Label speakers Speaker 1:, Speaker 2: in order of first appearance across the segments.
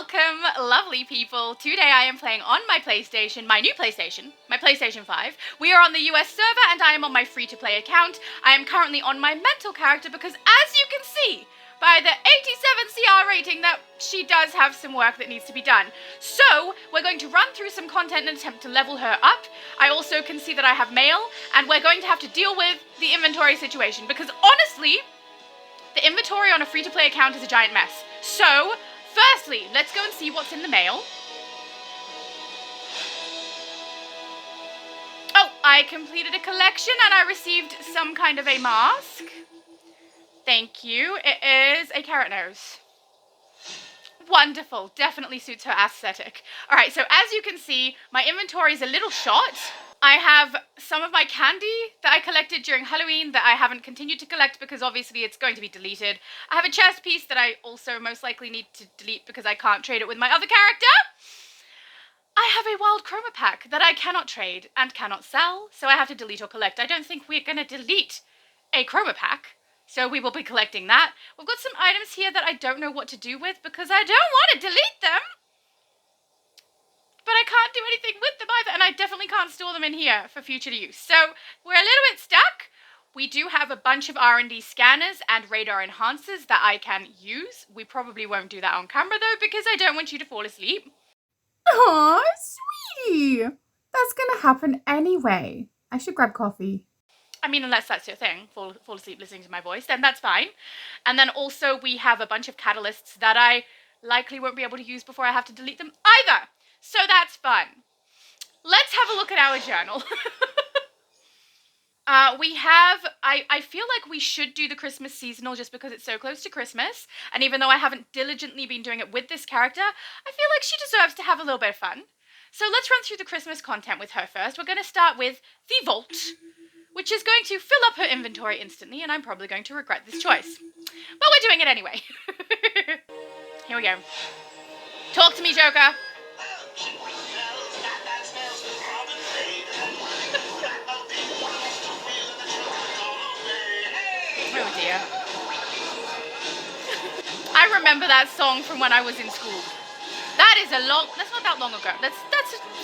Speaker 1: Welcome, lovely people. Today I am playing on my PlayStation, my new PlayStation, my PlayStation 5. We are on the US server and I am on my free-to-play account. I am currently on my mental character because, as you can see by the 87 CR rating, that she does have some work that needs to be done. So, we're going to run through some content and attempt to level her up. I also can see that I have mail, and we're going to have to deal with the inventory situation because, honestly, the inventory on a free-to-play account is a giant mess. So, firstly, let's go and see what's in the mail. Oh, I completed a collection and I received some kind of a mask. Thank you. It is a carrot nose. Wonderful. Definitely suits her aesthetic. Alright, so as you can see, my inventory is a little short. I have some of my candy that I collected during Halloween that I haven't continued to collect because obviously it's going to be deleted. I have a chest piece that I also most likely need to delete because I can't trade it with my other character. I have a wild chroma pack that I cannot trade and cannot sell, so I have to delete or collect. I don't think we're going to delete a chroma pack, so we will be collecting that. We've got some items here that I don't know what to do with because I don't want to delete them. But I can't do anything with them either, and I definitely can't store them in here for future use. So we're a little bit stuck. We do have a bunch of R&D scanners and radar enhancers that I can use. We probably won't do that on camera though, because I don't want you to fall asleep.
Speaker 2: Aw, sweetie. That's gonna happen anyway. I should grab coffee.
Speaker 1: I mean, unless that's your thing, fall asleep listening to my voice, then that's fine. And then also we have a bunch of catalysts that I likely won't be able to use before I have to delete them either. So that's fun. Let's have a look at our journal. I feel like we should do the Christmas seasonal just because it's so close to Christmas. And even though I haven't diligently been doing it with this character, I feel like she deserves to have a little bit of fun. So let's run through the Christmas content with her first. We're going to start with the Vault, which is going to fill up her inventory instantly, and I'm probably going to regret this choice. But we're doing it anyway. Here we go. Talk to me, Joker. Oh dear. I remember that song from when I was in school. That's not that long ago. That's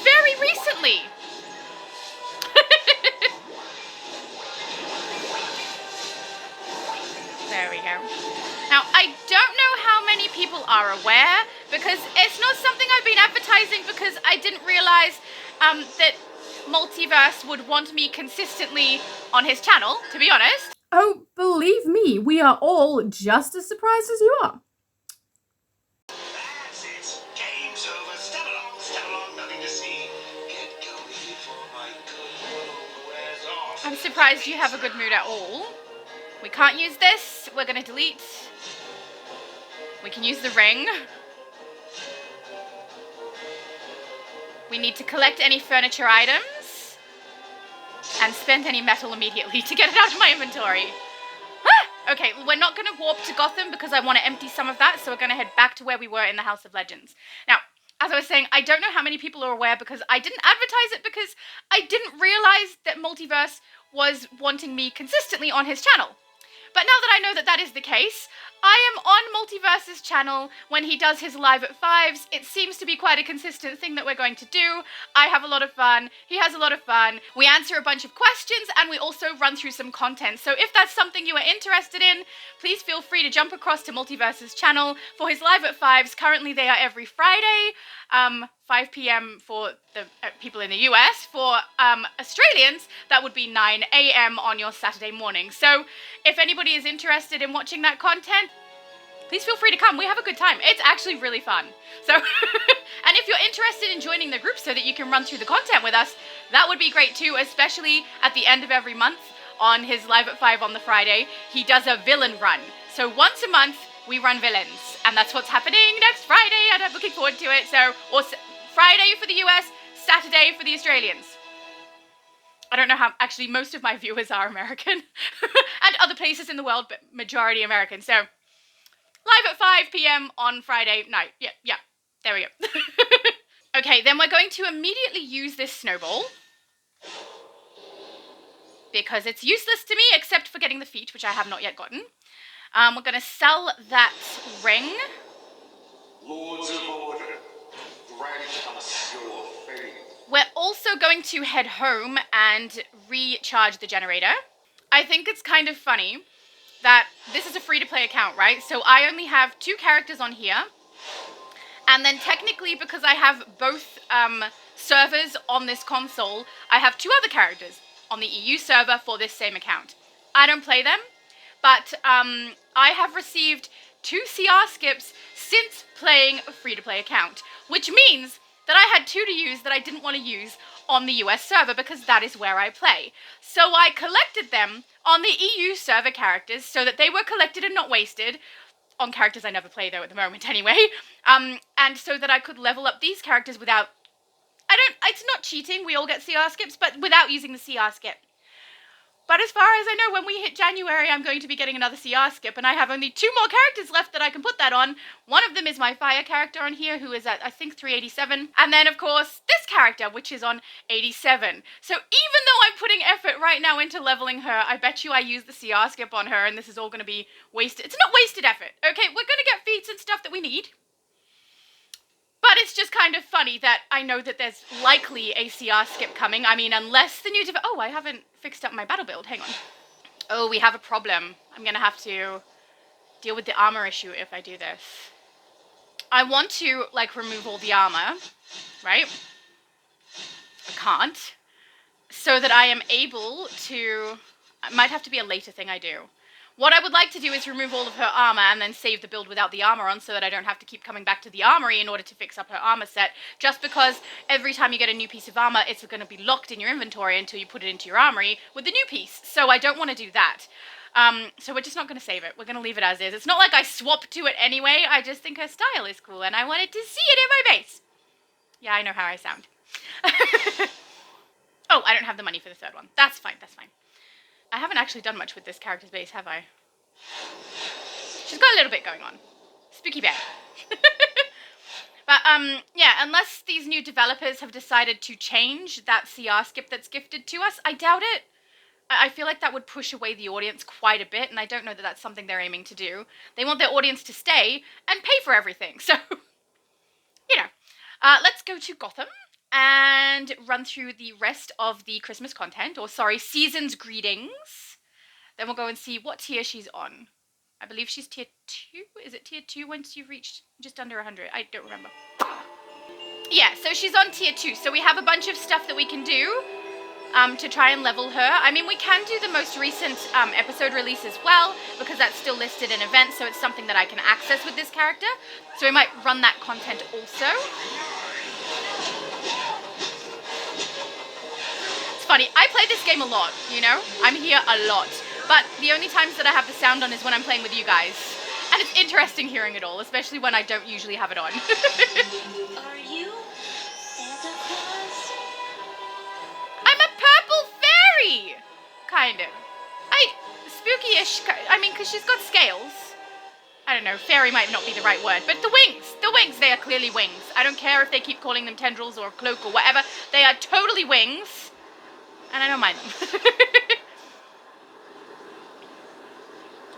Speaker 1: very recently. There we go. Now, I don't know how many people are aware, because it's not something I've been advertising because I didn't realize that Multiverse would want me consistently on his channel, to be honest.
Speaker 2: Oh, believe me, we are all just as surprised as you are.
Speaker 3: That's it. Game's over. Step along, nothing to see. Get going before my good mood wears off.
Speaker 1: I'm surprised you have a good mood at all. We can't use this. We're going to delete. We can use the ring. We need to collect any furniture items and spend any metal immediately to get it out of my inventory. Ah! Okay, we're not going to warp to Gotham because I want to empty some of that, so we're going to head back to where we were in the House of Legends. Now, as I was saying, I don't know how many people are aware because I didn't advertise it because I didn't realize that Multiverse was wanting me consistently on his channel. But now that I know that that is the case, I am on Multiverse's channel when he does his live at 5s. It seems to be quite a consistent thing that we're going to do. I have a lot of fun. He has a lot of fun. We answer a bunch of questions and we also run through some content. So if that's something you are interested in, please feel free to jump across to Multiverse's channel for his live at 5s. Currently they are every Friday, 5 p.m. for the people in the US. For Australians, that would be 9 a.m. on your Saturday morning. So if anybody is interested in watching that content, please feel free to come. We have a good time. It's actually really fun. So, and if you're interested in joining the group so that you can run through the content with us, that would be great too, especially at the end of every month on his live at 5 on the Friday. He does a villain run. So once a month, we run villains. And that's what's happening next Friday, and I'm looking forward to it. So, Friday for the US, Saturday for the Australians. I don't know how, actually most of my viewers are American and other places in the world, but majority American. So live at 5 p.m. on Friday night. Yeah, there we go. Okay, then we're going to immediately use this snowball because it's useless to me except for getting the feat, which I have not yet gotten. We're going to sell that ring.
Speaker 3: Lords of Order. announce your fate.
Speaker 1: We're also going to head home and recharge the generator. I think it's kind of funny that this is a free-to-play account, right? So I only have 2 characters on here. And then technically, because I have both servers on this console, I have 2 other characters on the EU server for this same account. I don't play them, but I have received 2 CR skips since playing a free-to-play account, which means that I had 2 to use that I didn't want to use on the US server because that is where I play. So I collected them on the EU server characters so that they were collected and not wasted, on characters I never play though at the moment anyway, and so that I could level up these characters without, it's not cheating, we all get CR skips, but without using the CR skip. But as far as I know, when we hit January, I'm going to be getting another CR skip, and I have only 2 more characters left that I can put that on. One of them is my fire character on here, who is at, I think, 387. And then, of course, this character, which is on 87. So even though I'm putting effort right now into leveling her, I bet you I use the CR skip on her, and this is all going to be wasted. It's not wasted effort, okay? We're going to get feats and stuff that we need. But it's just kind of funny that I know that there's likely a CR skip coming. I mean, unless the new oh, I haven't fixed up my battle build. Hang on. Oh, we have a problem. I'm going to have to deal with the armor issue if I do this. I want to, like, remove all the armor, right? I can't. So that I am able to... It might have to be a later thing I do. What I would like to do is remove all of her armor and then save the build without the armor on so that I don't have to keep coming back to the armory in order to fix up her armor set, just because every time you get a new piece of armor, it's going to be locked in your inventory until you put it into your armory with the new piece. So I don't want to do that. So we're just not going to save it. We're going to leave it as is. It's not like I swap to it anyway. I just think her style is cool and I wanted to see it in my base. Yeah, I know how I sound. Oh, I don't have the money for the 3rd one. That's fine, that's fine. I haven't actually done much with this character's base, have I? She's got a little bit going on. Spooky bear. But, yeah, unless these new developers have decided to change that CR skip that's gifted to us, I doubt it. I feel like that would push away the audience quite a bit, and I don't know that that's something they're aiming to do. They want their audience to stay and pay for everything, so, you know. Let's go to Gotham and run through the rest of the Christmas content, or sorry, Season's Greetings. Then we'll go and see what tier she's on. I believe she's tier 2? Is it tier 2 once you've reached just under 100? I don't remember. Yeah, so she's on tier 2, so we have a bunch of stuff that we can do to try and level her. I mean, we can do the most recent episode release as well, because that's still listed in events, so it's something that I can access with this character. So we might run that content also. Funny, I play this game a lot, you know? I'm here a lot. But the only times that I have the sound on is when I'm playing with you guys. And it's interesting hearing it all, especially when I don't usually have it on.
Speaker 4: Are you Santa Claus?
Speaker 1: I'm a purple fairy! Kind of. Spooky-ish, I mean, because she's got scales. I don't know, fairy might not be the right word, but the wings, they are clearly wings. I don't care if they keep calling them tendrils or cloak or whatever. They are totally wings. And I don't mind them.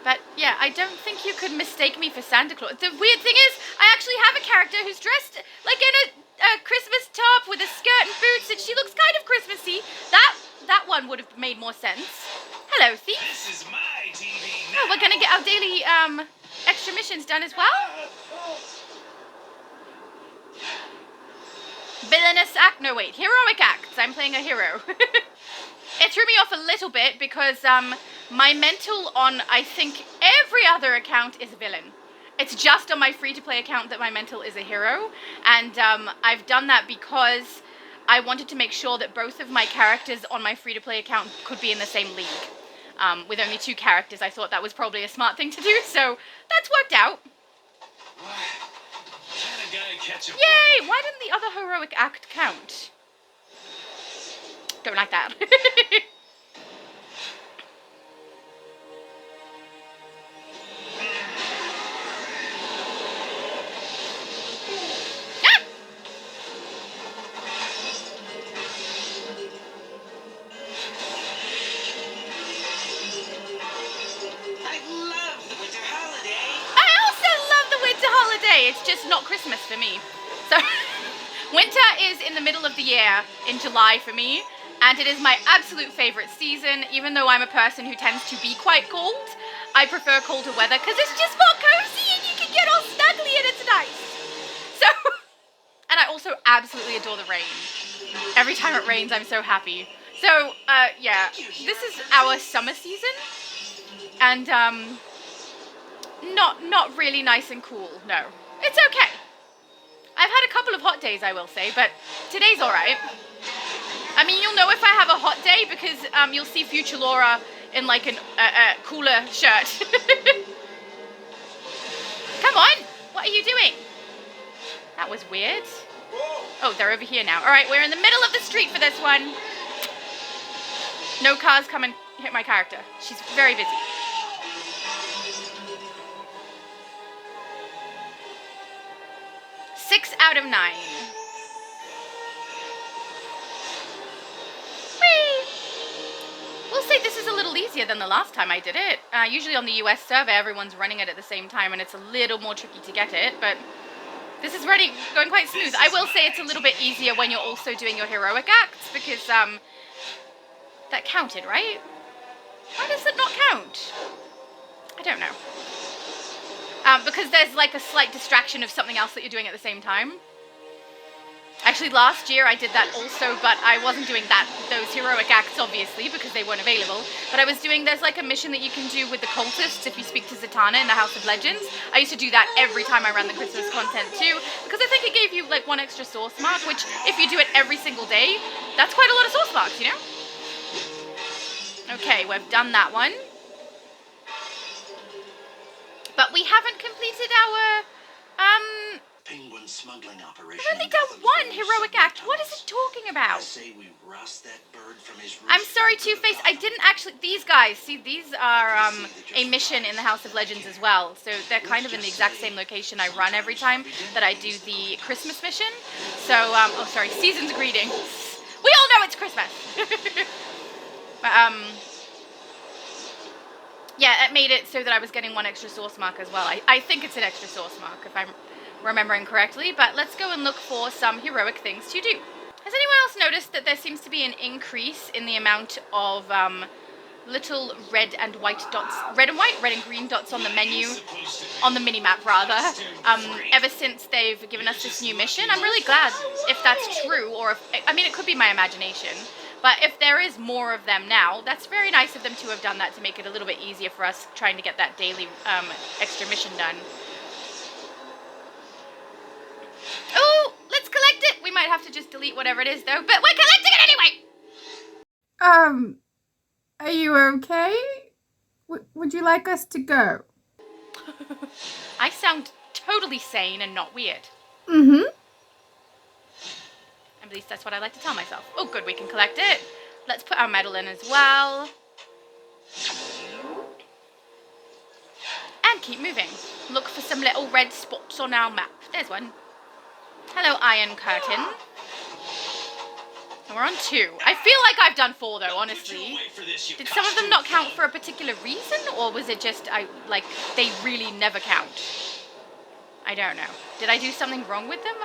Speaker 1: But, yeah, I don't think you could mistake me for Santa Claus. The weird thing is, I actually have a character who's dressed, like, in a Christmas top with a skirt and boots, and she looks kind of Christmassy. That one would have made more sense. Hello, Feats.
Speaker 3: This is my TV now.
Speaker 1: Oh, we're gonna get our daily, extra missions done as well. Villainous act? No, wait. Heroic acts. I'm playing a hero. It threw me off a little bit because my mental on, I think, every other account is a villain. It's just on my free-to-play account that my mental is a hero. And I've done that because I wanted to make sure that both of my characters on my free-to-play account could be in the same league. With only 2 characters, I thought that was probably a smart thing to do. So that's worked out. Yay! Why didn't the other heroic act count? Don't like that. Ah!
Speaker 3: I love the winter holiday.
Speaker 1: I also love the winter holiday. It's just not Christmas for me. So Winter is in the middle of the year in July for me, and it is my absolute favorite season. Even though I'm a person who tends to be quite cold, I prefer colder weather because it's just more cozy and you can get all snuggly and it's nice. So, and I also absolutely adore the rain. Every time it rains, I'm so happy. So, yeah, this is our summer season, and not really nice and cool. No, it's okay. I've had a couple of hot days, I will say, but today's all right. I mean, you'll know if I have a hot day because you'll see future Laura in like a cooler shirt. Come on, what are you doing? That was weird. Oh, they're over here now. All right, we're in the middle of the street for this one. No cars come and hit my character. She's very busy. Six out of 9. Whee! We'll say this is a little easier than the last time I did it. Usually on the US server, everyone's running it at the same time, and it's a little more tricky to get it, but this is going quite smooth. I will say it's a little bit easier when you're also doing your heroic acts, because that counted, right? Why does it not count? I don't know. Because there's like a slight distraction of something else that you're doing at the same time. Actually, last year I did that also, but I wasn't doing those heroic acts, obviously, because they weren't available. But I was doing, there's like a mission that you can do with the cultists if you speak to Zatanna in the House of Legends. I used to do that every time I ran the Christmas content too, because I think it gave you like 1 extra source mark, which if you do it every single day, that's quite a lot of source marks, you know? Okay, we've done that one. But we haven't completed our,
Speaker 3: Penguin smuggling operation.
Speaker 1: I've only done one heroic act. What is it talking
Speaker 3: I
Speaker 1: about?
Speaker 3: say we roust that bird from his
Speaker 1: I'm
Speaker 3: roost
Speaker 1: sorry,
Speaker 3: and go to
Speaker 1: Two-Face. I
Speaker 3: Gotham.
Speaker 1: didn't actually... These guys, see, these are a mission in the House of Legends as well. So they're kind of in the exact same location I run every time that I do the Christmas mission. So, oh, sorry, Season's Greetings. We all know it's Christmas. But, yeah, it made it so that I was getting 1 extra source mark as well. I think it's an extra source mark, if I'm remembering correctly. But let's go and look for some heroic things to do. Has anyone else noticed that there seems to be an increase in the amount of little red and white dots, red and green dots on the menu, on the minimap rather, ever since they've given us this new mission? I'm really glad if that's true, or if, I mean, it could be my imagination. But if there is more of them now, that's very nice of them to have done that to make it a little bit easier for us trying to get that daily extra mission done. Oh, let's collect it! We might have to just delete whatever it is though, but we're collecting it anyway!
Speaker 2: Are you okay? Would you like us to go?
Speaker 1: I sound totally sane and not weird.
Speaker 2: Mm-hmm.
Speaker 1: At least that's what I like to tell myself. Oh, good, we can collect it. Let's put our medal in as well. And keep moving. Look for some little red spots on our map. There's one. Hello, Iron Curtain. And we're on 2. I feel like I've done 4 though, honestly. Did some of them not count for a particular reason? Or was it just, like, they really never count? I don't know. Did I do something wrong with them?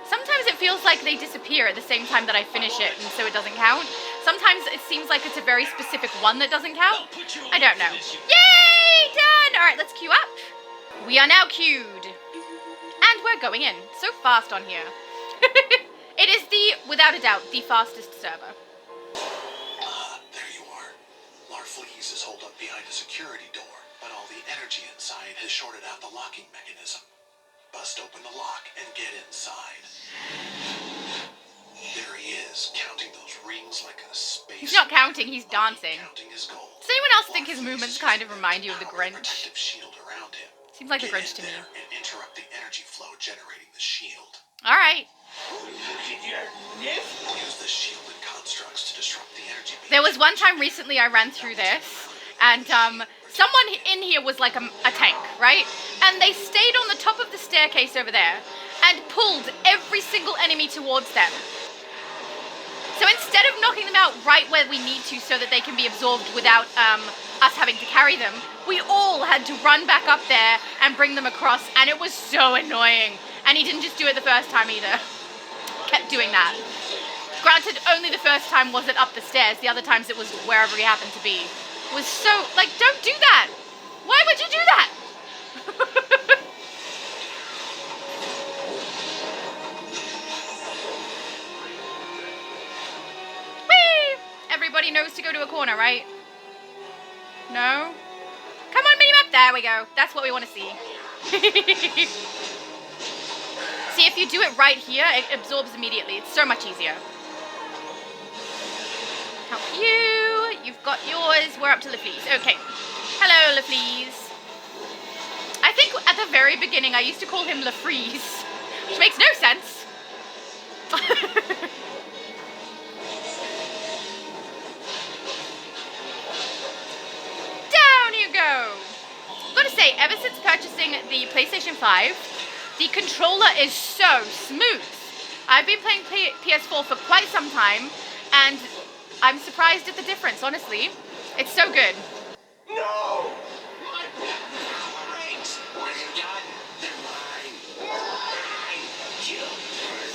Speaker 1: Sometimes it feels like they disappear at the same time that I finish it, and so it doesn't count. Sometimes it seems like it's a very specific one that doesn't count. I don't know. Yay! Done! Alright, let's queue up. We are now queued. And we're going in. So fast on here. It is without a doubt, the fastest server.
Speaker 3: There you are. Larfleeze is holed up behind a security door, but all the energy inside has shorted out the locking mechanism. Bust open the lock and get inside. There he is, counting those rings like a space.
Speaker 1: He's not counting, he's dancing.
Speaker 3: Counting his gold.
Speaker 1: Does anyone else think his movements kind of remind you of the Grinch?
Speaker 3: Protective shield around him.
Speaker 1: Seems like the
Speaker 3: Get
Speaker 1: Grinch
Speaker 3: in
Speaker 1: to me.
Speaker 3: there and interrupt the energy flow generating the shield.
Speaker 1: Alright.
Speaker 3: Use the shielded constructs to disrupt the energy beam.
Speaker 1: There was one time recently I ran through this, and someone in here was like a tank, right? And they stayed on the top of the staircase over there and pulled every single enemy towards them. So instead of knocking them out right where we need to so that they can be absorbed without us having to carry them, we all had to run back up there and bring them across, and it was so annoying. And he didn't just do it the first time either. kept doing that. Granted, only the first time wasn't up the stairs. The other times it was wherever he happened to be. It was so, like, don't do that. Why would you do that? Whee! Everybody knows to go to a corner, right? No? Come on, minimap. There we go. That's what we want to see. See, if you do it right here, it absorbs immediately. It's so much easier. Help you. You've got yours. We're up to Leflees. Okay. Hello, Leflees. I think at the very beginning I used to call him Lefreeze, which makes no sense. Down you go. Gotta say, ever since purchasing the PlayStation 5, the controller is so smooth. I've been playing PS4 for quite some time, and I'm surprised at the difference, honestly. It's so good.
Speaker 3: No! My rings! What have you done? They're mine! Mine! You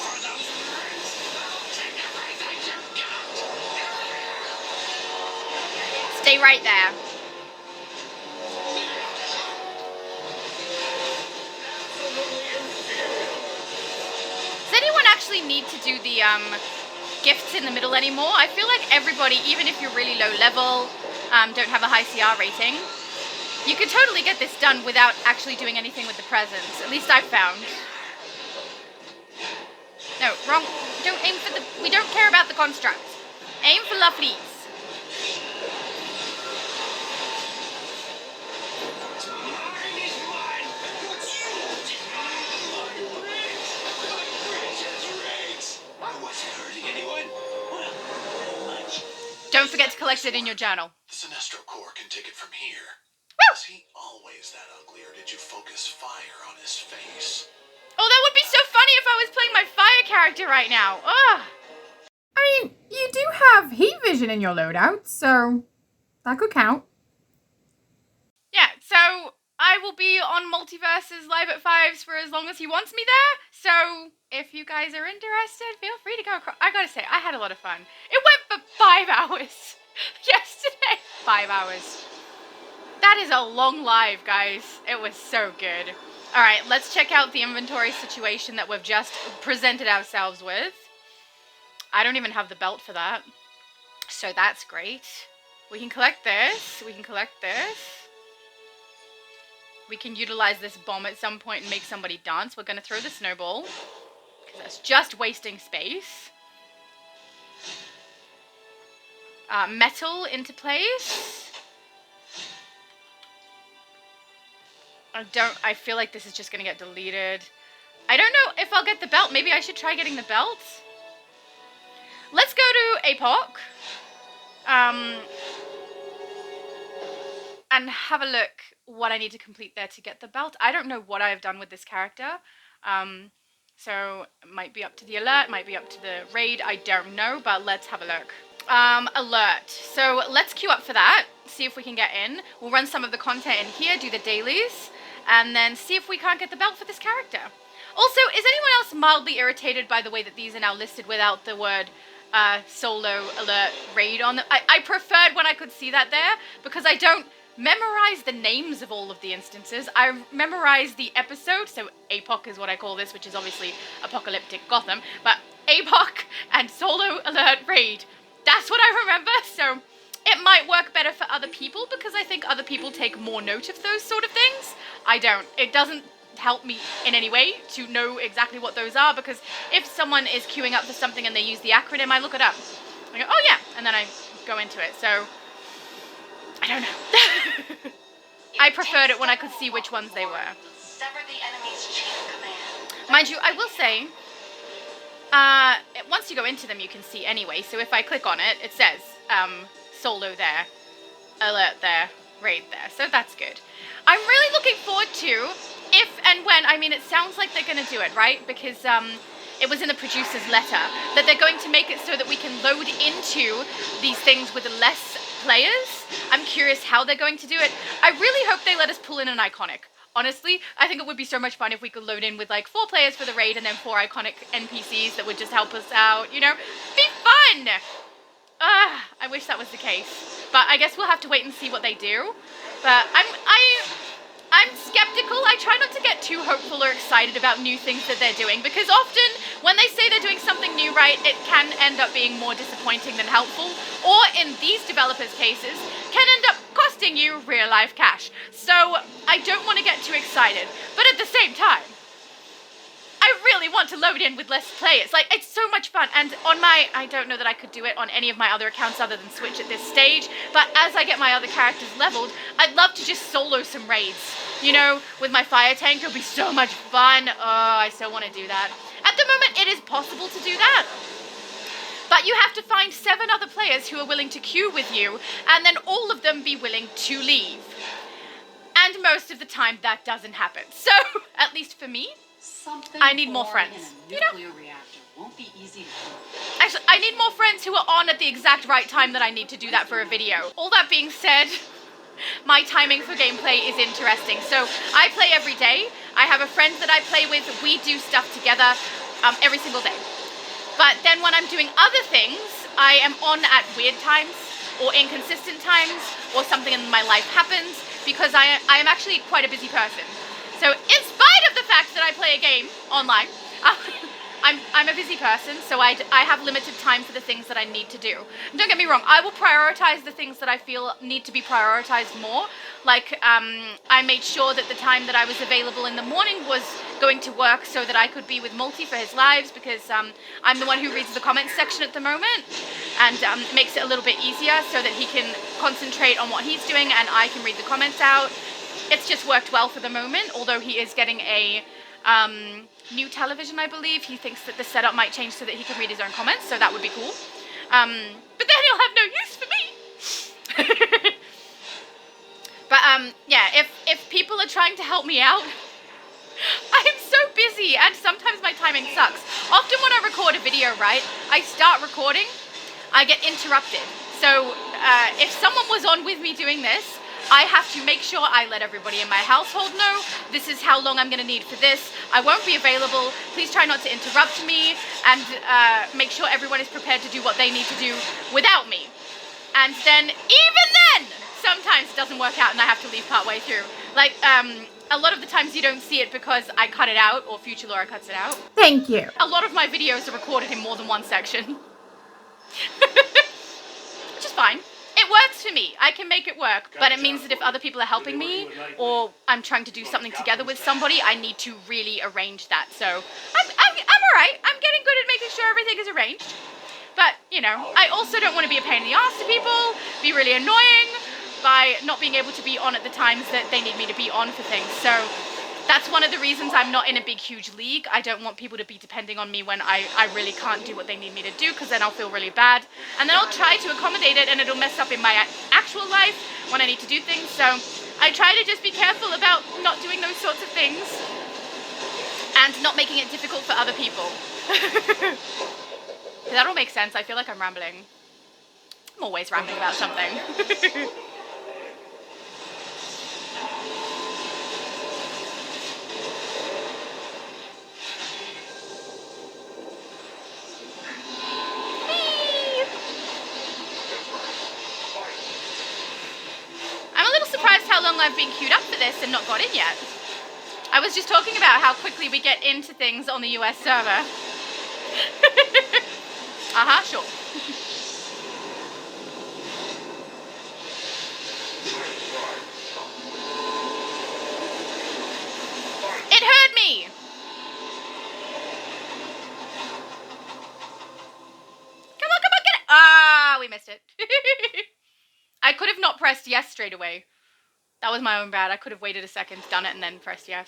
Speaker 3: for those rings! I'll take everything you've got!
Speaker 1: Stay right there. Does anyone actually need to do the gifts in the middle anymore? I feel like everybody, even if you're really low level, don't have a high CR rating, you could totally get this done without actually doing anything with the presents. At least I've found. No, wrong. Don't aim for the... We don't care about the constructs. Aim for Lovelies. Don't forget to collect it in your journal.
Speaker 3: The Sinestro Corps can take it from here.
Speaker 1: Woo!
Speaker 3: Was he always that ugly, or did you focus fire on his face?
Speaker 1: Oh, that would be so funny if I was playing my fire character right now. Ugh.
Speaker 2: I mean, you do have heat vision in your loadout, so that could count.
Speaker 1: Yeah, so I will be on Multiverses live at 5s for as long as he wants me there. So if you guys are interested, feel free to go across. I gotta say, I had a lot of fun. It went for 5 hours yesterday. 5 hours. That is a long live, guys. It was so good. All right, let's check out the inventory situation that we've just presented ourselves with. I don't even have the belt for that. So that's great. We can collect this. We can collect this. We can utilize this bomb at some point and make somebody dance. We're going to throw the snowball, because that's just wasting space. Metal into place. I feel like this is just going to get deleted. I don't know if I'll get the belt. Maybe I should try getting the belt. Let's go to Apok. And have a look what I need to complete there to get the belt. I don't know what I've done with this character. So it might be up to the alert, might be up to the raid, I don't know, but let's have a look. Alert. So let's queue up for that, see if we can get in. We'll run some of the content in here, do the dailies, and then see if we can't get the belt for this character. Also, is anyone else mildly irritated by the way that these are now listed without the word solo alert raid on them? I preferred when I could see that there, because I don't memorize the names of all of the instances. I memorize the episode, so Apok is what I call this, which is obviously Apokoliptic Gotham, but Apok and solo alert raid, that's what I remember. So it might work better for other people, because I think other people take more note of those sort of things. I don't. It doesn't help me in any way to know exactly what those are, because if someone is queuing up for something and they use the acronym, I look it up. I go, oh yeah, and then I go into it. So I don't know. I preferred it when I could see which ones they were.
Speaker 4: Sever the enemy's chain of command.
Speaker 1: Mind you, I will say, once you go into them, you can see anyway. So if I click on it, it says solo there, alert there, raid there. So that's good. I'm really looking forward to if and when, I mean, it sounds like they're going to do it, right? Because it was in the producer's letter that they're going to make it so that we can load into these things with less players. I'm curious how they're going to do it. I really hope they let us pull in an iconic. honestly, I think it would be so much fun if we could load in with like 4 players for the raid and then 4 iconic NPCs that would just help us out, you know? Be fun! I wish that was the case. But I guess we'll have to wait and see what they do. But I'm skeptical. I try not to get too hopeful or excited about new things that they're doing, because often when they say they're doing something new, right, it can end up being more disappointing than helpful, or in these developers' cases, can end up costing you real life cash. So I don't want to get too excited, but at the same time, I really want to load in with less players. Like, it's so much fun. And on my, I don't know that I could do it on any of my other accounts other than Switch at this stage, but as I get my other characters leveled, I'd love to just solo some raids. You know, with my fire tank, it'll be so much fun. Oh, I so want to do that. At the moment, it is possible to do that. But you have to find 7 other players who are willing to queue with you, and then all of them be willing to leave. And most of the time, that doesn't happen. So, at least for me, I need more friends. You know?
Speaker 5: Reactor won't be easy to do.
Speaker 1: Actually, I need more friends who are on at the exact right time that I need to do that for a video. All that being said, my timing for gameplay is interesting. So I play every day. I have a friend that I play with. We do stuff together every single day. But then when I'm doing other things, I am on at weird times or inconsistent times, or something in my life happens, because I am actually quite a busy person. So in spite of the fact that I play a game online, I'm a busy person, so I have limited time for the things that I need to do. And don't get me wrong, I will prioritize the things that I feel need to be prioritized more. Like, I made sure that the time that I was available in the morning was going to work so that I could be with Multi for his lives, because I'm the one who reads the comments section at the moment, and it makes it a little bit easier so that he can concentrate on what he's doing and I can read the comments out. It's just worked well for the moment, although he is getting a new television, I believe. He thinks that the setup might change so that he can read his own comments, so that would be cool. But then he'll have no use for me. But yeah, if people are trying to help me out, I'm so busy, and sometimes my timing sucks. Often when I record a video, right, I start recording, I get interrupted. So if someone was on with me doing this, I have to make sure I let everybody in my household know, this is how long I'm going to need for this, I won't be available, please try not to interrupt me, and make sure everyone is prepared to do what they need to do without me. And then, even then, sometimes it doesn't work out and I have to leave partway through. Like, a lot of the times you don't see it because I cut it out, or Future Laura cuts it out.
Speaker 2: Thank you.
Speaker 1: A lot of my videos are recorded in more than one section. Which is fine. It works for me. I can make it work. But it means that if other people are helping me, or I'm trying to do something together with somebody, I need to really arrange that. So I'm alright. I'm getting good at making sure everything is arranged. But, you know, I also don't want to be a pain in the ass to people, be really annoying by not being able to be on at the times that they need me to be on for things. So that's one of the reasons I'm not in a big, huge league. I don't want people to be depending on me when I really can't do what they need me to do, because then I'll feel really bad. And then I'll try to accommodate it, and it'll mess up in my actual life when I need to do things. So I try to just be careful about not doing those sorts of things and not making it difficult for other people. Does that all make sense? I feel like I'm rambling. I'm always rambling about something. I'm a little surprised how long I've been queued up for this and not got in yet. I was just talking about how quickly we get into things on the US server. Sure. It heard me! Come on, get it! Ah, we missed it. I could have not pressed yes straight away. That was my own bad. I could have waited a second, done it, and then pressed yes.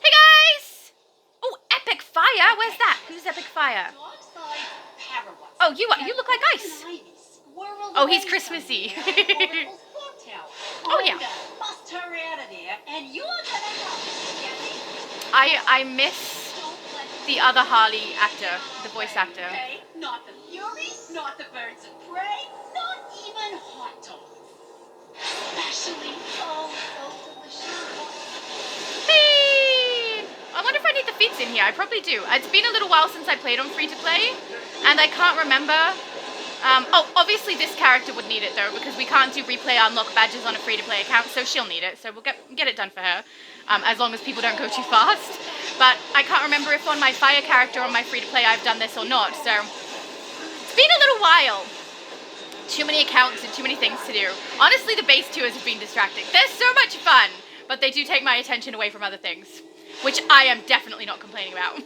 Speaker 1: Hey, guys! Oh, Epic Fire? Where's that? Who's Epic Fire? Oh, you look like ice. Oh, he's Christmassy. Oh, yeah. I miss the other Harley actor, the voice actor.
Speaker 5: Not the Fury, not the Birds of Prey, not even hot dogs. Especially so delicious.
Speaker 1: I wonder if I need the feats in here. I probably do. It's been a little while since I played on free-to-play, and I can't remember. Oh, obviously this character would need it though, because we can't do replay unlock badges on a free-to-play account, so she'll need it. So we'll get it done for her, as long as people don't go too fast. But I can't remember if on my fire character on my free-to-play I've done this or not. So it's been a little while. Too many accounts and too many things to do. Honestly, the base tours have been distracting. They're so much fun, but they do take my attention away from other things, which I am definitely not complaining about.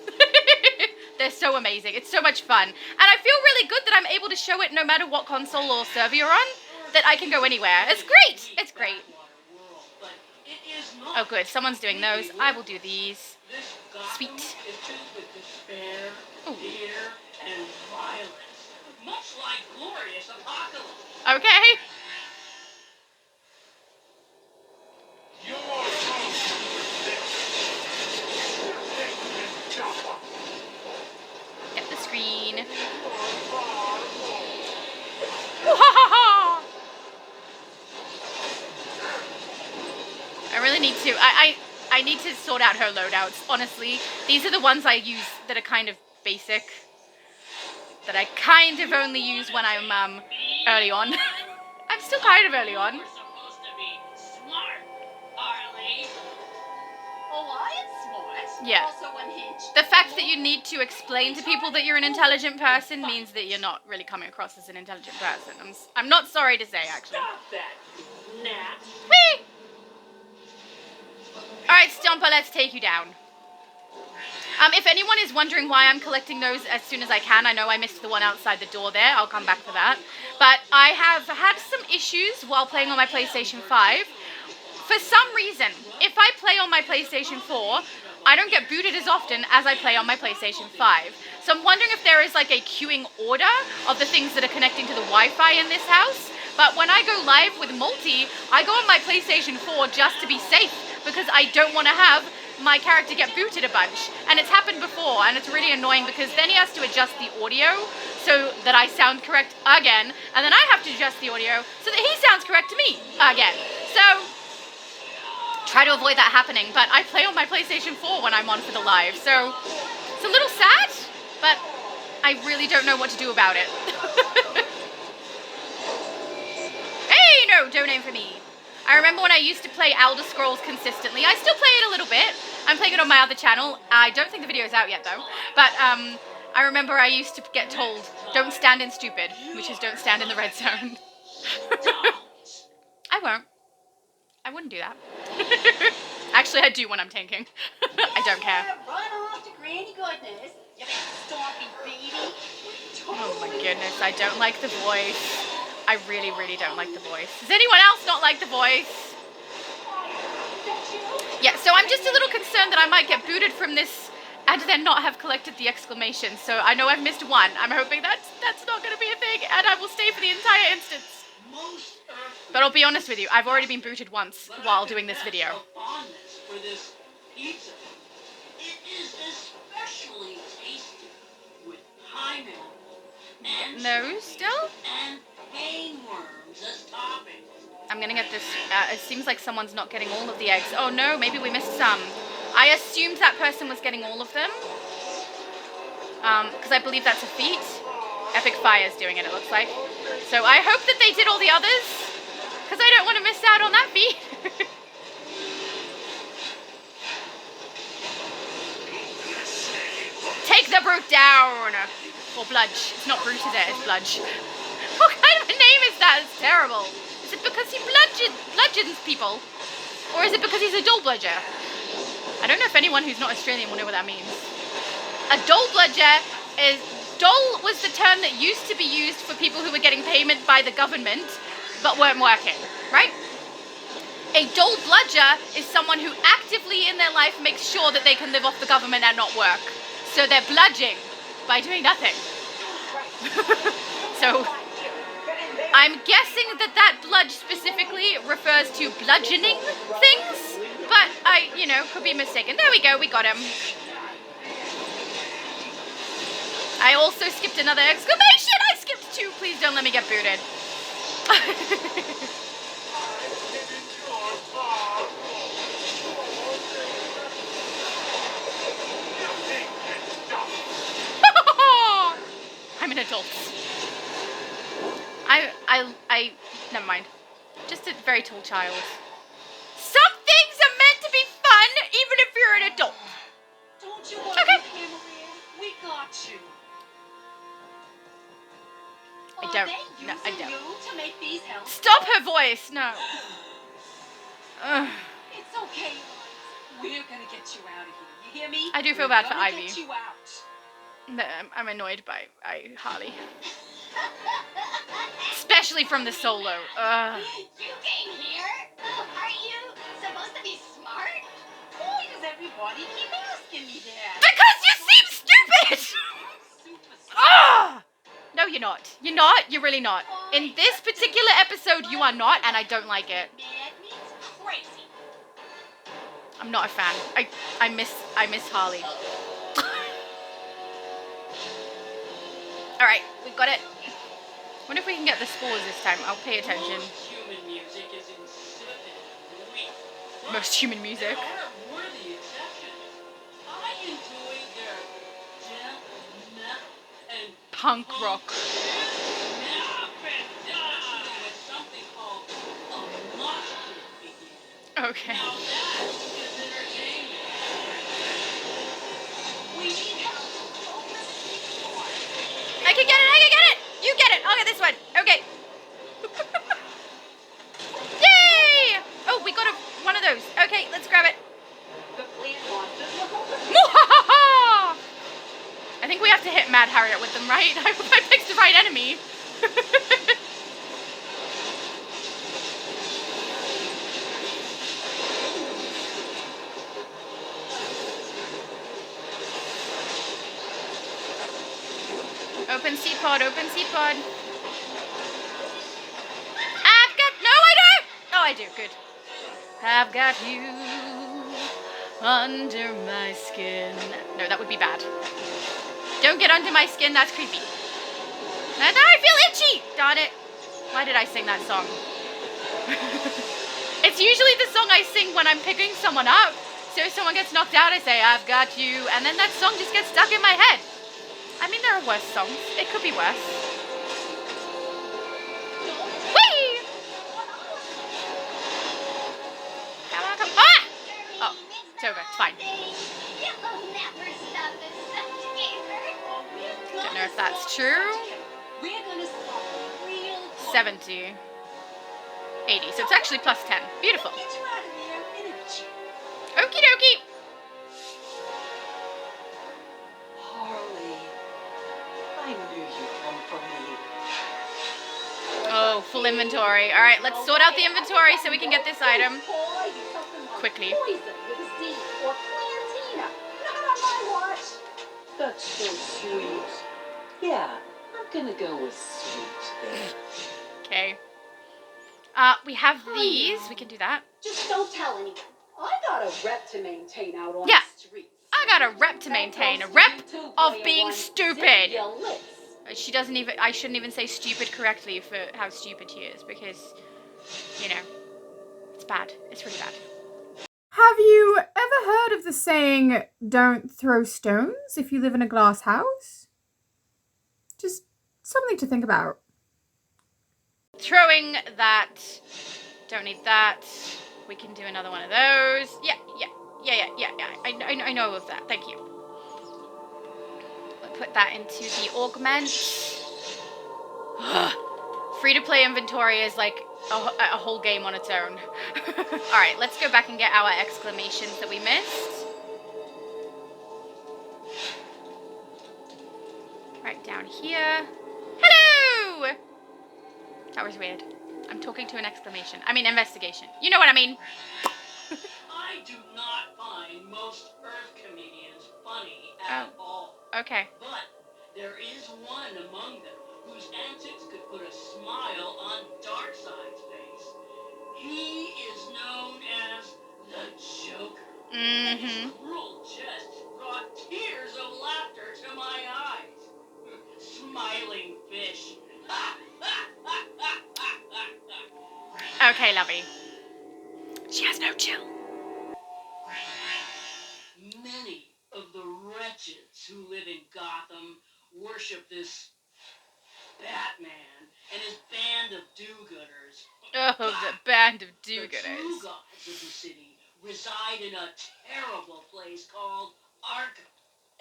Speaker 1: They're so amazing. It's so much fun. And I feel really good that I'm able to show it no matter what console or server you're on, that I can go anywhere. It's great. It's great. Oh, good. Someone's doing those. I will do these. Sweet. Ooh.
Speaker 5: Much like glorious Apokoliptic.
Speaker 1: Okay. Get the screen. I really need to. I need to sort out her loadouts, honestly. These are the ones I use that are kind of basic. That I kind of only use when I'm early on. I'm still kind of early on.
Speaker 5: We're supposed to be smart, Harley.
Speaker 4: Oh, I am smart.
Speaker 1: Yeah.
Speaker 4: Also unhinged.
Speaker 1: The fact that you need to explain to people that you're an intelligent person means that you're not really coming across as an intelligent person. I'm not sorry to say, actually.
Speaker 5: Stop that, you gnat.
Speaker 1: Whee! Alright, Stomper, let's take you down. If anyone is wondering why I'm collecting those as soon as I can, I know I missed the one outside the door there. I'll come back for that. But I have had some issues while playing on my PlayStation 5. For some reason, if I play on my PlayStation 4, I don't get booted as often as I play on my PlayStation 5. So I'm wondering if there is like a queuing order of the things that are connecting to the Wi-Fi in this house. But when I go live with multi, I go on my PlayStation 4 just to be safe, because I don't want to have my character get booted a bunch. And it's happened before, and it's really annoying because then he has to adjust the audio so that I sound correct again, and then I have to adjust the audio so that he sounds correct to me again. So try to avoid that happening, but I play on my PlayStation 4 when I'm on for the live, so it's a little sad, but I really don't know what to do about it. Hey, no, don't aim for me. I remember when I used to play Elder Scrolls consistently. I still play it a little bit. I'm playing it on my other channel. I don't think the video is out yet, though. But I remember I used to get told, don't stand in stupid, which is don't stand in the red zone. I won't. I wouldn't do that. Actually, I do when I'm tanking. I don't care.
Speaker 5: Run off to Granny Goodness, you big stompy baby.
Speaker 1: Oh my goodness, I don't like the voice. I really, really don't like the voice. Does anyone else not like the voice? Yeah, so I'm just a little concerned that I might get booted from this and then not have collected the exclamation. So I know I've missed one. I'm hoping that's not going to be a thing, and I will stay for the entire instance. But I'll be honest with you, I've already been booted once while doing this video.
Speaker 5: For this pizza. It is especially tasty with pie milk and
Speaker 1: No, still?
Speaker 5: and painworms as toppings.
Speaker 1: I'm gonna get this. It seems like someone's not getting all of the eggs. Oh no, maybe we missed some. I assumed that person was getting all of them. Because I believe that's a feat. Epic Fire's doing it, it looks like. So I hope that they did all the others, because I don't want to miss out on that feat. Take the brute down! Or bludge. It's not brute, is it? It's bludge. What kind of a name is that? It's terrible. Is it because he bludgeons people? Or is it because he's a dull bludger? I don't know if anyone who's not Australian will know what that means. A dull bludger is... Dole was the term that used to be used for people who were getting payment by the government but weren't working, right? A dull bludger is someone who actively in their life makes sure that they can live off the government and not work. So they're bludging by doing nothing. So I'm guessing that bludge specifically refers to bludgeoning things, but I, could be mistaken. There we go, we got him. I also skipped another exclamation! I skipped two! Please don't let me get booted. adults. Never mind. Just a very tall child. Some things are meant to be fun, even if you're an adult.
Speaker 5: Don't you worry,
Speaker 1: Okay.
Speaker 5: Cameron. We got you.
Speaker 1: I
Speaker 5: Are
Speaker 1: don't.
Speaker 5: they
Speaker 1: No, I
Speaker 5: using
Speaker 1: don't.
Speaker 5: you to make these help?
Speaker 1: Stop her voice. No. Ugh.
Speaker 5: It's okay, Elias. We're gonna get you out of here. You hear me?
Speaker 1: I do feel
Speaker 5: We're
Speaker 1: bad for
Speaker 5: gonna
Speaker 1: Ivy.
Speaker 5: Get you out.
Speaker 1: No, I'm annoyed by Harley. Especially from the solo. Ugh.
Speaker 5: You came here? Aren't you supposed to be smart? Why does everybody keep asking me that?
Speaker 1: Because you seem stupid!
Speaker 5: Super smart.
Speaker 1: Ah! No, you're not. You're not. You're really not. In this particular episode, you are not, and I don't like it.
Speaker 5: Mad means crazy.
Speaker 1: I'm not a fan. I miss Harley. Alright, we got it. Wonder if we can get the spores this time. I'll pay attention.
Speaker 6: Most human music is insipid and weak. But
Speaker 1: Most human music.
Speaker 6: there are worthy exceptions. I enjoy their death metal and
Speaker 1: Punk rock.
Speaker 6: with something called a mosh pit begin.
Speaker 1: Okay.
Speaker 6: Now that is entertainment.
Speaker 5: We need help.
Speaker 1: I can get it! I can get it! You get it! I'll get this one. Okay. Yay! Oh, we got one of those. Okay, let's grab it.
Speaker 5: The plant monsters look over.
Speaker 1: I think we have to hit Mad Harriet with them, right? I hope I picked the right enemy. Open seed pod, open seed pod. I've got, no I don't! Oh, I do, good. I've got you under my skin. No, that would be bad. Don't get under my skin, that's creepy. And now I feel itchy! Darn it. Why did I sing that song? It's usually the song I sing when I'm picking someone up. So if someone gets knocked out, I say, I've got you. And then that song just gets stuck in my head. I mean, there are worse songs. It could be worse. Whee! Come on, come on. Ah! Oh, it's over. It's fine.
Speaker 5: You'll never stop the Subjukator.
Speaker 1: Don't know if that's true.
Speaker 5: We're gonna stop real quick.
Speaker 1: 70. 80. So it's actually plus 10. Beautiful.
Speaker 5: Get you out of there in a jiff.
Speaker 1: Okie dokie.
Speaker 7: Harley, I knew you'd come for me.
Speaker 1: Oh, full inventory. All right, let's sort out the inventory so we can get this item quickly.
Speaker 5: Poison with a Z or Plantina. Not on my watch.
Speaker 7: That's so sweet. Yeah, I'm gonna go with sweet then.
Speaker 1: Okay. We have these. We can do that.
Speaker 5: Just don't tell anyone. I got a rep to maintain out on
Speaker 1: Yeah.
Speaker 5: the streets.
Speaker 1: I got a rep to maintain. A rep of being stupid.
Speaker 5: Your lips.
Speaker 1: She doesn't even, I shouldn't even say stupid correctly for how stupid she is because, you know, it's bad. It's really bad.
Speaker 2: Have you ever heard of the saying, don't throw stones if you live in a glass house? Just something to think about.
Speaker 1: Throwing that. Don't need that. We can do another one of those. Yeah. I know of that. Thank you. We'll put that into the augment. Free-to-play inventory is like a whole game on its own. Alright, let's go back and get our exclamations that we missed. Right down here. Hello! That was weird. I'm talking to an exclamation. I mean investigation. You know what I mean.
Speaker 6: I do not find most Earth comedians funny at all.
Speaker 1: Okay.
Speaker 6: But there is one among them whose antics could put a smile on Darkseid's face. He is known as the Joker. And his cruel jest brought tears of laughter to my eyes. Smiling fish.
Speaker 1: Okay, lovey. She has no chill.
Speaker 6: Many of the wretches who live in Gotham worship this Batman and his band of do-gooders.
Speaker 1: Oh, the band of
Speaker 6: The true
Speaker 1: do-gooders.
Speaker 6: gods of the city reside in a terrible place called Arkham,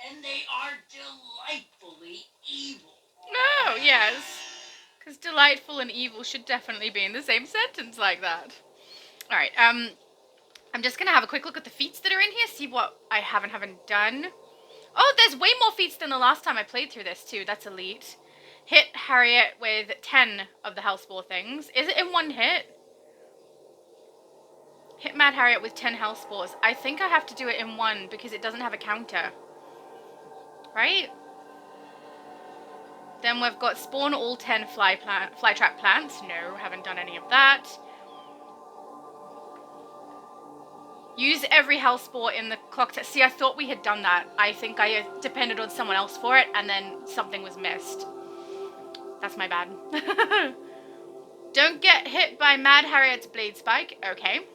Speaker 6: and they are delightfully evil.
Speaker 1: Oh, yes. Because delightful and evil should definitely be in the same sentence like that. Alright, I'm just gonna have a quick look at the feats that are in here, see what I haven't done. Oh, there's way more feats than the last time I played through this, too. That's elite. Hit Harriet with 10 of the Hellspore things. Is it in one hit? Hit Mad Harriet with 10 Hellspores. I think I have to do it in one because it doesn't have a counter. Right? Then we've got spawn all 10 flytrap plants. No, haven't done any of that. Use every Hellspore in the clock test. See, I thought we had done that. I think I depended on someone else for it, and then something was missed. That's my bad. Don't get hit by Mad Harriet's Blade Spike. Okay.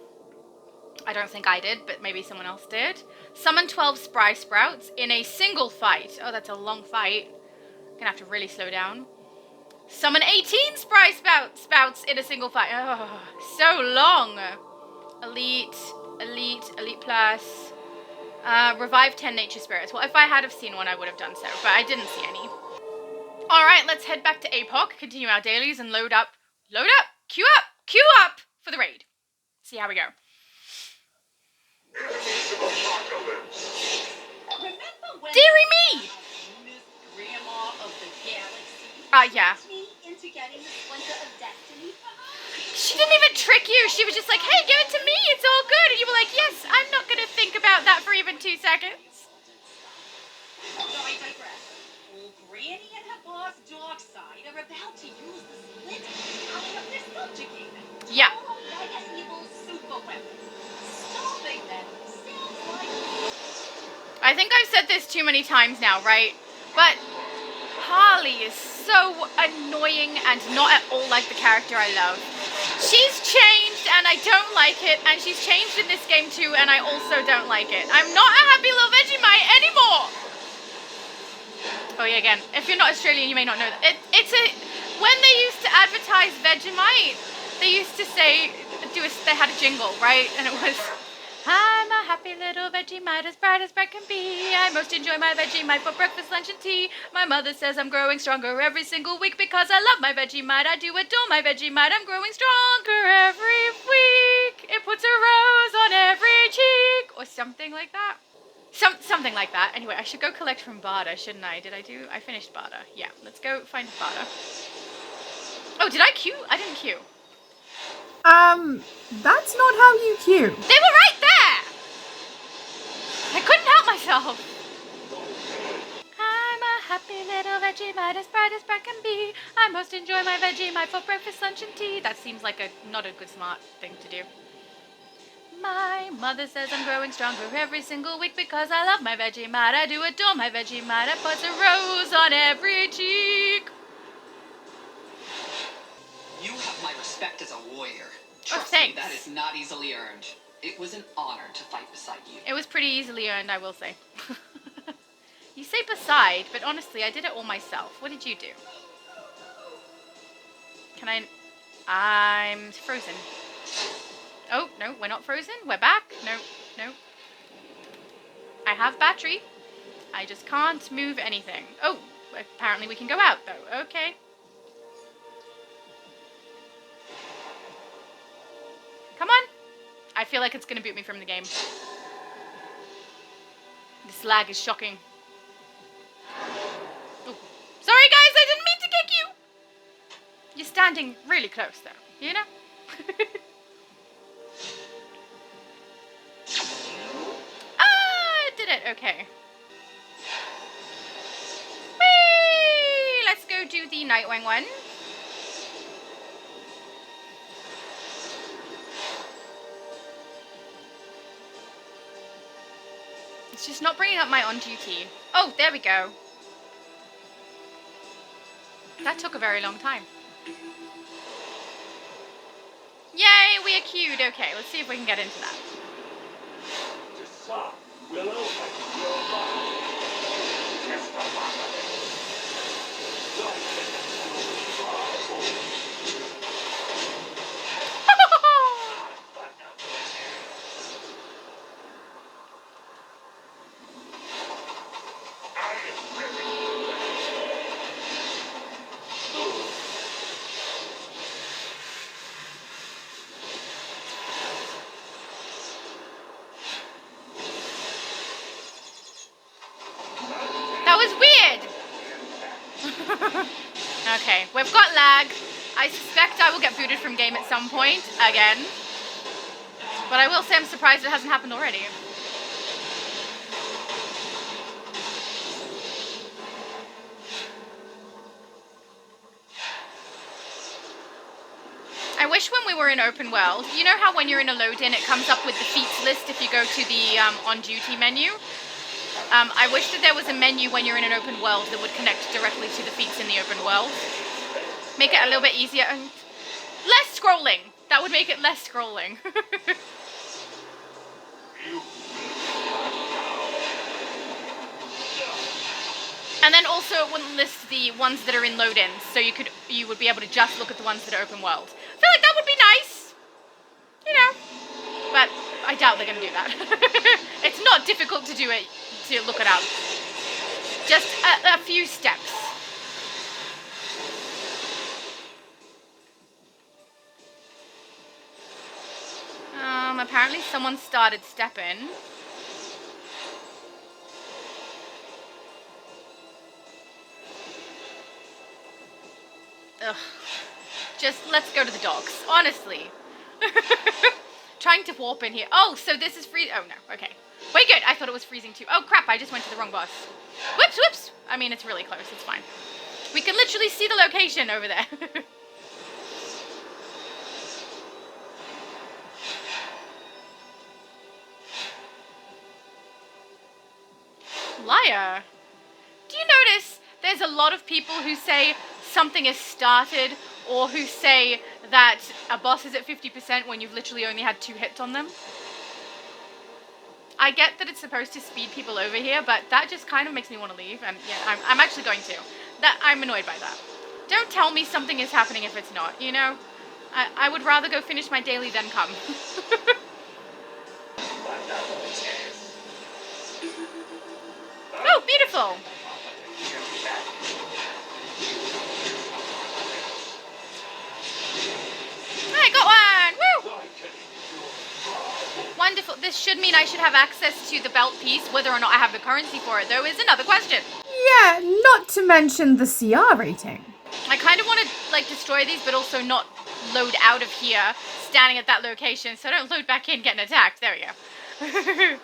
Speaker 1: I don't think I did, but maybe someone else did. Summon 12 Spry Sprouts in a single fight. Oh, that's a long fight. Gonna have to really slow down. Summon 18 Spry Sprouts in a single fight. Oh, so long. Elite, Elite, Elite Plus. Revive 10 Nature Spirits. Well, if I had have seen one, I would have done so, but I didn't see any. Alright, let's head back to Apok, continue our dailies, and load up, queue up for the raid. See how we go. Dearie me!
Speaker 5: Miss Grandma of the Galaxy.
Speaker 1: Yeah.
Speaker 5: Me into getting the Splinter of Destiny for her.
Speaker 1: She didn't even trick you. She was just like, hey, give it to me. It's all good. And you were like, yes, I'm not going to think about that for even 2 seconds.
Speaker 5: So I digress. Old Granny and her boss Darkseid are about to use the Splinter to power up their Subjukator.
Speaker 1: Yeah.
Speaker 5: All mega evil super weapon. Stopping them sounds like...
Speaker 1: I think I've said this too many times now, right? But Harley is so annoying and not at all like the character I love. She's changed and I don't like it, and she's changed in this game too, and I also don't like it. I'm not a happy little Vegemite anymore! Oh yeah, again, if you're not Australian, you may not know that. When they used to advertise Vegemite, they used to say, they had a jingle, right? And it was, I'm a happy little Vegemite, as bright can be. I most enjoy my Vegemite for breakfast, lunch, and tea. My mother says I'm growing stronger every single week because I love my Vegemite. I do adore my Vegemite. I'm growing stronger every week. It puts a rose on every cheek. Or something like that. Something like that. Anyway, I should go collect from Barda, shouldn't I? I finished Barda. Yeah, let's go find Barda. Oh, did I queue? I didn't queue.
Speaker 2: That's not how you queue.
Speaker 1: They were right there! I couldn't help myself. I'm a happy little Vegemite, as bright can be. I most enjoy my Vegemite for breakfast, lunch, and tea. That seems like not a good smart thing to do. My mother says I'm growing stronger every single week because I love my Vegemite. I do adore my Vegemite. It puts a rose on every cheek.
Speaker 8: You have my respect as a warrior.
Speaker 1: Oh,
Speaker 8: Trust me,
Speaker 1: thanks.
Speaker 8: that is not easily earned. It was an honor to fight beside you.
Speaker 1: It was pretty easily earned, I will say. You say beside, but honestly, I did it all myself. What did you do? I'm frozen. Oh, no, we're not frozen. We're back. No. I have battery. I just can't move anything. Oh, apparently we can go out, though. Okay. Come on. I feel like it's going to boot me from the game. This lag is shocking. Ooh. Sorry, guys, I didn't mean to kick you. You're standing really close, though. You know? I did it. Okay. Whee! Let's go do the Nightwing one. It's just not bringing up my on duty. Oh, there we go. That took a very long time. Yay, we are queued. Okay, let's see if we can get into that. was weird. Okay, we've got lag. I suspect I will get booted from game at some point, again. But I will say I'm surprised it hasn't happened already. I wish when we were in open world, you know how when you're in a load-in it comes up with the feats list if you go to the on-duty menu? I wish that there was a menu when you're in an open world that would connect directly to the feats in the open world. Make it a little bit easier and less scrolling. That would make it less scrolling. And then also it wouldn't list the ones that are in load-ins, so you would be able to just look at the ones that are open world. I feel like that would be nice, you know, but I doubt they're going to do that. It's not difficult to do it, to look it up. Just a few steps. Apparently someone started Steppen. Ugh. Just, let's go to the docks, honestly. Trying to warp in here. Oh, so this is free. Oh, no, okay. Wait, good, I thought it was freezing too. Oh, crap, I just went to the wrong bus. Whoops, whoops. I mean, it's really close, it's fine. We can literally see the location over there. Liar. Do you notice there's a lot of people who say something is started or who say that a boss is at 50% when you've literally only had 2 hits on them? I get that it's supposed to speed people over here, but that just kind of makes me want to leave, and yeah, I'm actually going to. I'm annoyed by that. Don't tell me something is happening if it's not, you know? I would rather go finish my daily than come. Oh, beautiful! I got one! Woo! Wonderful. This should mean I should have access to the belt piece. Whether or not I have the currency for it, though, is another question.
Speaker 2: Yeah, not to mention the CR rating.
Speaker 1: I kind of want to, like, destroy these, but also not load out of here, standing at that location, so I don't load back in getting attacked. There we go.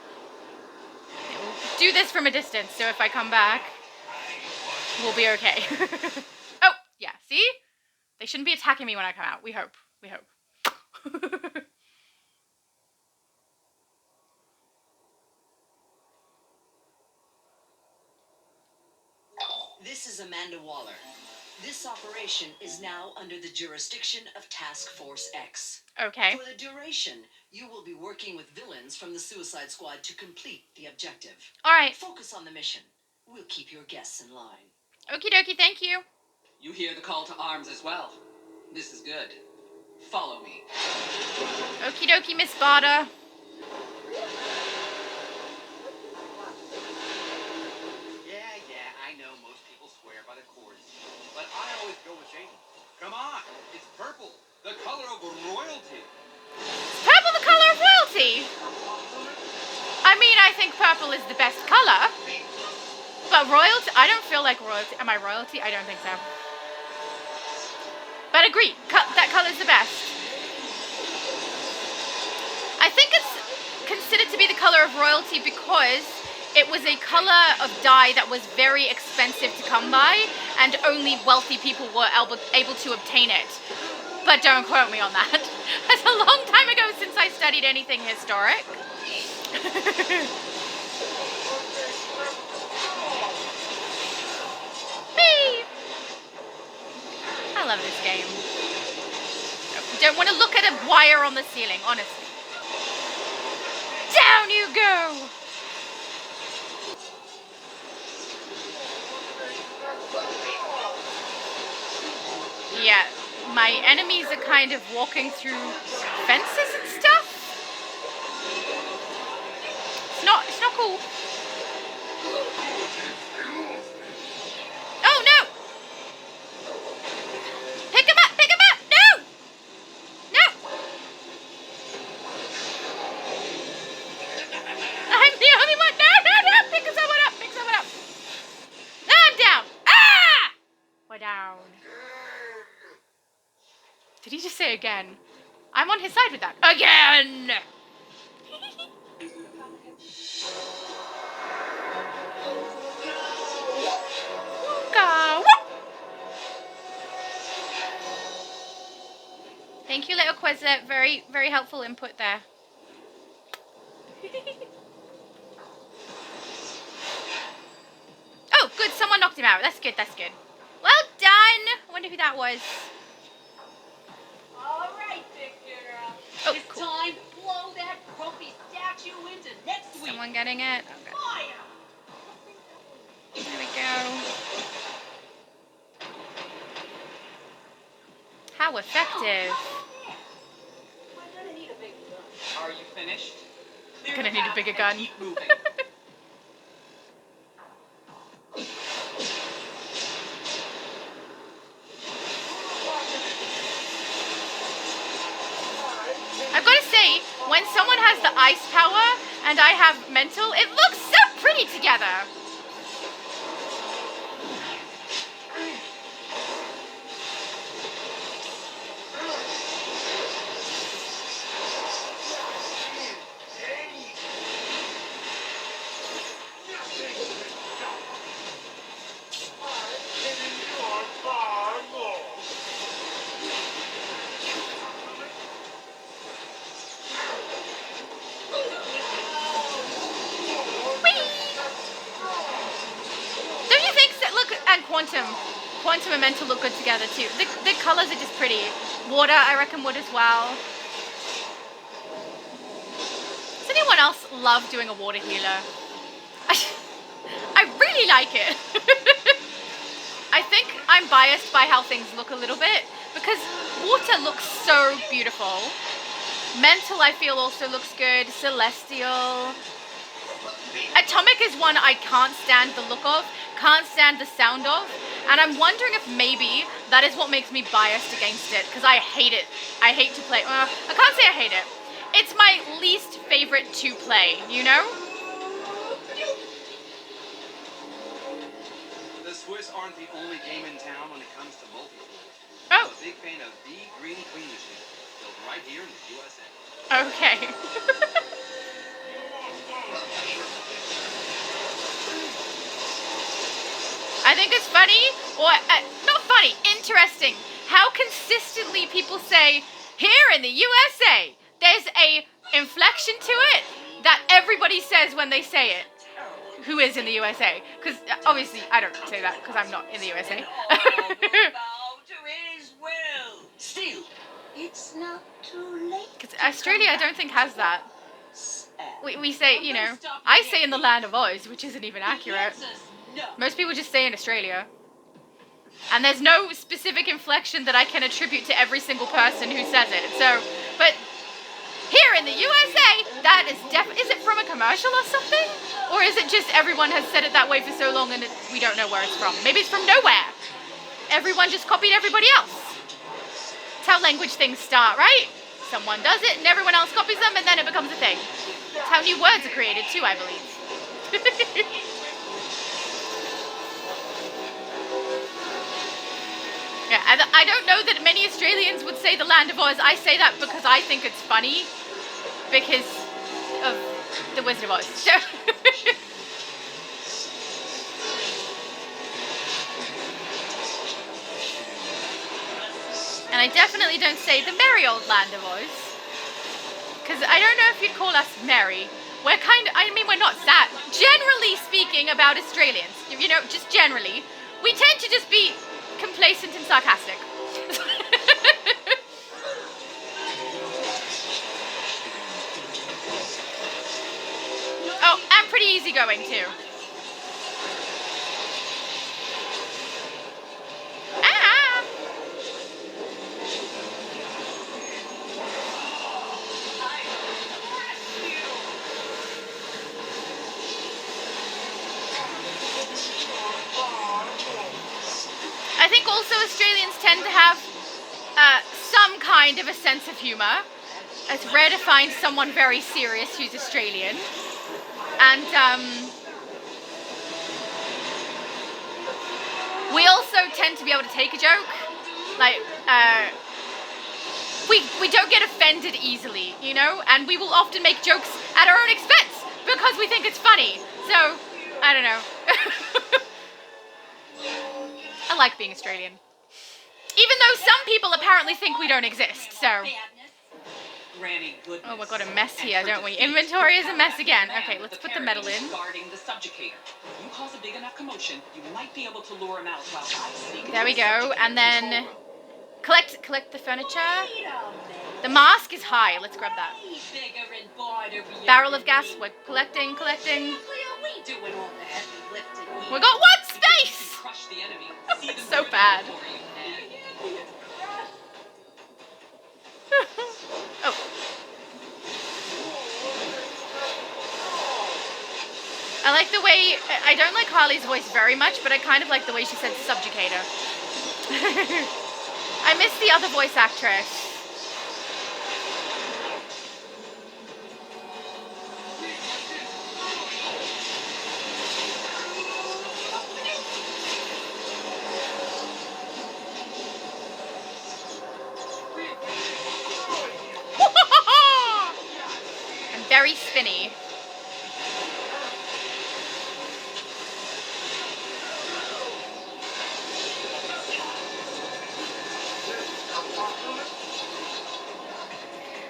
Speaker 1: Do this from a distance, so if I come back, we'll be okay. Oh, yeah, see? They shouldn't be attacking me when I come out. We hope. We hope.
Speaker 9: This is Amanda Waller. This operation is now under the jurisdiction of Task Force X.
Speaker 1: Okay.
Speaker 9: For the duration, you will be working with villains from the Suicide Squad to complete the objective.
Speaker 1: All right.
Speaker 9: Focus on the mission. We'll keep your guests in line.
Speaker 1: Okie dokie, thank you.
Speaker 8: You hear the call to arms as well. This is good. Follow me.
Speaker 1: Okie dokie, Miss Barda.
Speaker 10: Yeah, I know most people swear by the chorus, but I always go with Jason. Come on, it's purple, the color of royalty.
Speaker 1: Is purple the color of royalty? I mean, I think purple is the best color. But royalty, I don't feel like royalty. Am I royalty? I don't think so. But agree, that color's the best. I think it's considered to be the color of royalty because it was a color of dye that was very expensive to come by, and only wealthy people were able to obtain it. But don't quote me on that. That's a long time ago since I studied anything historic. Whee! I love this game. Don't want to look at a wire on the ceiling, honestly. Down you go! Yeah, my enemies are kind of walking through fences and stuff. It's not cool. Oh no! Pick him up! Pick him up! No! No! I'm the only one! No! Pick someone up! Pick someone up! down. Did he just say again? I'm on his side with that. Again! Go! Thank you, little Quizlet. Very, very helpful input there. Oh, good. Someone knocked him out. That's good. That's good. Well done. I wonder who that was.
Speaker 5: All right, Victor.
Speaker 1: Oh,
Speaker 5: it's
Speaker 1: cool.
Speaker 5: time to blow that grumpy statue into next week.
Speaker 1: Someone getting it? Okay.
Speaker 5: Fire!
Speaker 1: There we go. How effective.
Speaker 5: We're gonna need a big gun.
Speaker 8: Are you finished? Clear
Speaker 1: Gonna
Speaker 8: the
Speaker 1: need a
Speaker 8: path
Speaker 1: bigger
Speaker 8: and
Speaker 1: gun.
Speaker 8: Keep moving.
Speaker 1: I've got to say, when someone has the ice power and I have mental, it looks so pretty together. Don't you think that, look, and Quantum and Mental look good together too. The colors are just pretty. Water, I reckon, would as well. Does anyone else love doing a water healer? I really like it. I think I'm biased by how things look a little bit because water looks so beautiful. Mental, I feel, also looks good. Celestial. Atomic is one I can't stand the look of, can't stand the sound of, and I'm wondering if maybe that is what makes me biased against it, because I hate it. I hate to play. I can't say I hate it. It's my least favorite to play, you know?
Speaker 10: The Swiss aren't the only game in town when it comes to multi-tools.
Speaker 1: Oh.
Speaker 10: I'm a big fan of the Green Queen machine, built right here in the USA.
Speaker 1: Okay. I think it's funny, or not funny, interesting, how consistently people say, here in the USA, there's a inflection to it that everybody says when they say it. Who is in the USA? Because obviously I don't say that because I'm not in the USA.
Speaker 7: Still, it's not too late.
Speaker 1: Because Australia I don't think has that. We say, you know, I say in the land of Oz, which isn't even accurate. Most people just say in Australia. And there's no specific inflection that I can attribute to every single person who says it. So, but here in the USA, that is is it from a commercial or something? Or is it just everyone has said it that way for so long and we don't know where it's from? Maybe it's from nowhere. Everyone just copied everybody else. It's how language things start, right? Someone does it and everyone else copies them and then it becomes a thing. It's how new words are created too, I believe. Yeah, and I don't know that many Australians would say the Land of Oz. I say that because I think it's funny because of the Wizard of Oz. So and I definitely don't say the merry old Land of Oz because I don't know if you'd call us merry. We're we're not sad. Generally speaking about Australians, you know, just generally, we tend to just be complacent and sarcastic. Oh, and pretty easygoing too. Ah! I think also Australians tend to have some kind of a sense of humour. It's rare to find someone very serious who's Australian. And we also tend tend to be able to take a joke. Like, we don't get offended easily, you know? And we will often make jokes at our own expense because we think it's funny. So, I don't know. I like being Australian. Even though some people apparently think we don't exist, so...
Speaker 8: Granny goodness.
Speaker 1: Oh, we've got a mess here, don't we? Inventory is a mess again. Okay, let's put the metal in.
Speaker 8: Guarding the Subjukator. If you cause a big enough commotion, you might be able to lure him out while I sneak
Speaker 1: There we
Speaker 8: into
Speaker 1: go,
Speaker 8: the
Speaker 1: and then
Speaker 8: Subjukator
Speaker 1: collect the furniture.
Speaker 5: Wait a minute.
Speaker 1: The mask is high. Let's grab that.
Speaker 5: Bigger and broader we
Speaker 1: Barrel
Speaker 5: are
Speaker 1: of
Speaker 5: than
Speaker 1: gas.
Speaker 5: you.
Speaker 1: We're collecting.
Speaker 5: Exactly, are we doing all the heavy lifting here?
Speaker 1: We got one
Speaker 8: room. You
Speaker 1: space.
Speaker 8: can crush the enemy. See them
Speaker 1: So
Speaker 8: through
Speaker 1: bad.
Speaker 8: for you.
Speaker 1: Oh. I like the way, I don't like Harley's voice very much, but I kind of like the way she said Subjukator. I miss the other voice actress. I'm very spinny.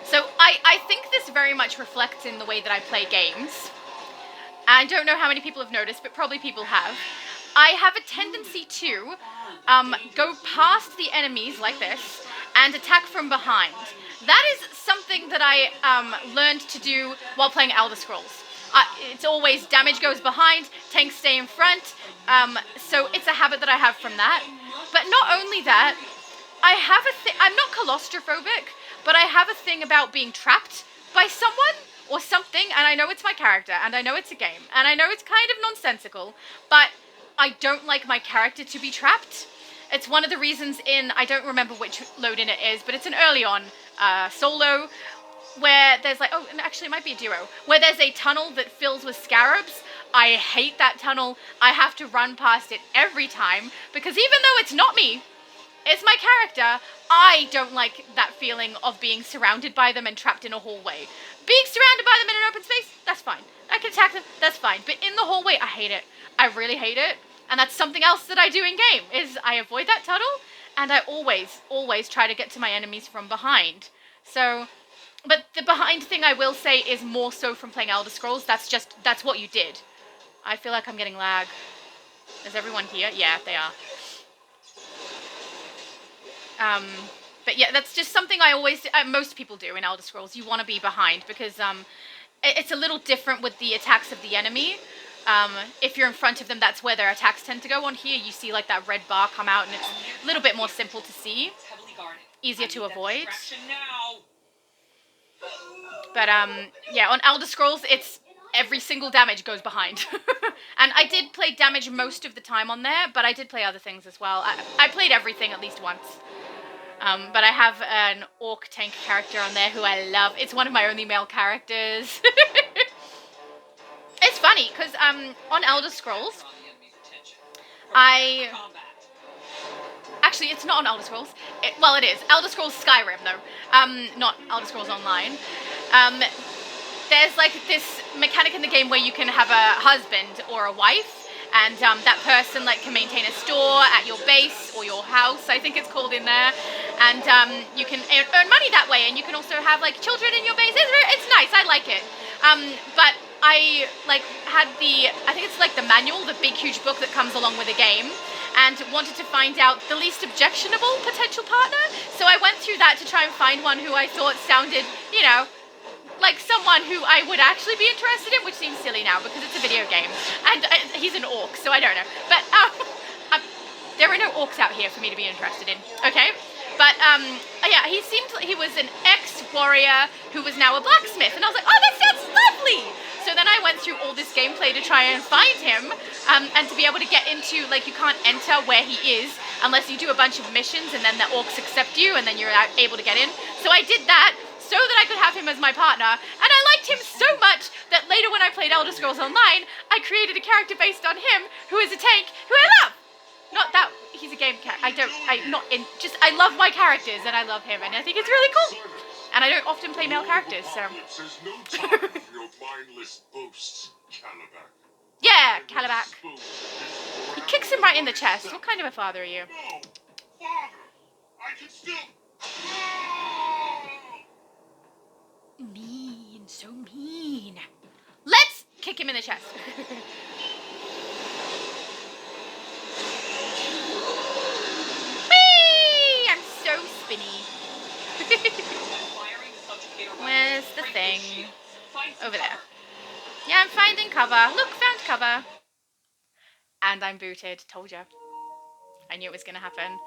Speaker 1: So I think this very much reflects in the way that I play games. I don't know how many people have noticed, but probably people have. I have a tendency to go past the enemies like this and attack from behind. That is something that I learned to do while playing Elder Scrolls. It's always damage goes behind, tanks stay in front, so it's a habit that I have from that. But not only that, I have a thing, I'm not claustrophobic, but I have a thing about being trapped by someone or something, and I know it's my character, and I know it's a game, and I know it's kind of nonsensical, but I don't like my character to be trapped. It's one of the reasons in, I don't remember which load-in it is, but it's an early on solo, where there's like, oh, and actually it might be a duo, where there's a tunnel that fills with scarabs. I hate that tunnel. I have to run past it every time, because even though it's not me, it's my character, I don't like that feeling of being surrounded by them and trapped in a hallway. Being surrounded by them in an open space, that's fine. I can attack them, that's fine. But in the hallway, I hate it. I really hate it. And that's something else that I do in game, is I avoid that tunnel, and I always try to get to my enemies from behind. So, but the behind thing I will say is more so from playing Elder Scrolls. That's what you did. I feel like I'm getting lag. Is everyone here? Yeah, they are. But yeah, that's just something I always, most people do in Elder Scrolls. You want to be behind because it's a little different with the attacks of the enemy. If you're in front of them, that's where their attacks tend to go. On here, you see like that red bar come out, and it's a little bit more simple to see, easier to avoid. But yeah, on Elder Scrolls, it's every single damage goes behind. And I did play damage most of the time on there, but I did play other things as well. I played everything at least once. But I have an orc tank character on there who I love. It's one of my only male characters. It's funny, because on Elder Scrolls, actually, it's not on Elder Scrolls. Well, it is. Elder Scrolls Skyrim, though. Not Elder Scrolls Online. There's like this mechanic in the game where you can have a husband or a wife, and that person like can maintain a store at your base or your house, I think it's called in there, and you can earn money that way, and you can also have like children in your base. It's nice, I like it. But I like had I think it's like the manual, the big huge book that comes along with the game, and wanted to find out the least objectionable potential partner. So I went through that to try and find one who I thought sounded, you know, like someone who I would actually be interested in, which seems silly now because it's a video game. And he's an orc, so I don't know. But there are no orcs out here for me to be interested in, okay? But yeah, he seemed like he was an ex-warrior who was now a blacksmith. And I was like, oh, that sounds lovely! So then I went through all this gameplay to try and find him, and to be able to get into, like, you can't enter where he is unless you do a bunch of missions, and then the orcs accept you, and then you're able to get in. So I did that, so that I could have him as my partner, and I liked him so much that later when I played Elder Scrolls Online, I created a character based on him, who is a tank, who I love! Not that, he's a game I love my characters and I love him and I think it's really cool. And I don't often play male characters, so.
Speaker 11: There's no time for your mindless boasts, Calabac.
Speaker 1: Yeah, Calabac. He kicks him right in the chest. What kind of a father are you?
Speaker 11: No, Father, I can still.
Speaker 1: Mean, so mean. Let's kick him in the chest. Whee! I'm so spinny. Where's the thing? Over there. Yeah, I'm finding cover. Look, found cover. And I'm booted. Told ya. I knew it was gonna happen.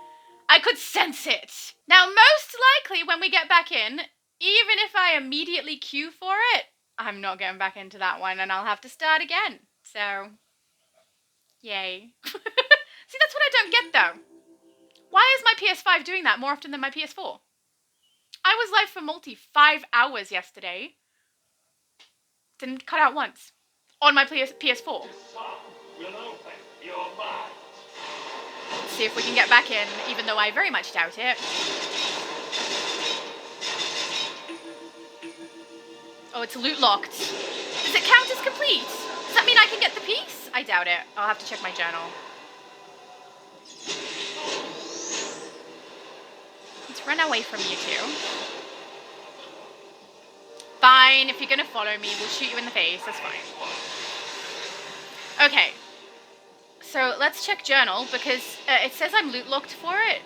Speaker 1: I could sense it. Now, most likely when we get back in, even if I immediately queue for it, I'm not going back into that one and I'll have to start again. So, yay. See, that's what I don't get though. Why is my PS5 doing that more often than my PS4? I was live for multi 5 hours yesterday. Didn't cut out once. On my PS4. Let's see if we can get back in, even though I very much doubt it. Oh, it's loot locked. Does it count as complete? Does that mean I can get the piece? I doubt it. I'll have to check my journal. Let's run away from you two. Fine, if you're gonna follow me, we'll shoot you in the face. That's fine. Okay. So let's check journal because it says I'm loot locked for it.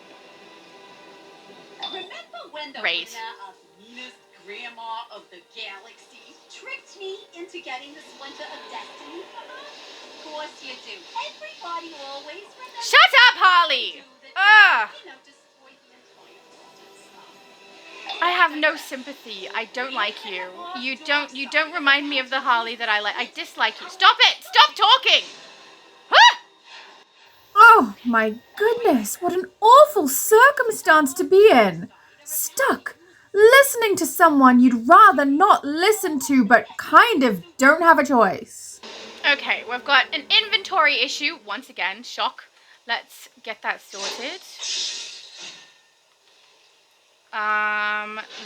Speaker 5: Remember when the
Speaker 1: Right.
Speaker 5: winner of meanest grandma of the galaxy tricked me into getting the splinter of destiny for her? Of course you do. Everybody always remembers.
Speaker 1: Shut up, Harley! Ugh!
Speaker 5: You know, destroy the entire world and stuff.
Speaker 1: I have no sympathy. I don't like you. You don't remind me of the Harley that I like. I dislike you. Stop it! Stop talking! Ah!
Speaker 2: Oh my goodness, what an awful circumstance to be in. Stuck, listening to someone you'd rather not listen to, but kind of don't have a choice.
Speaker 1: Okay, we've got an inventory issue. Once again, shock. Let's get that sorted.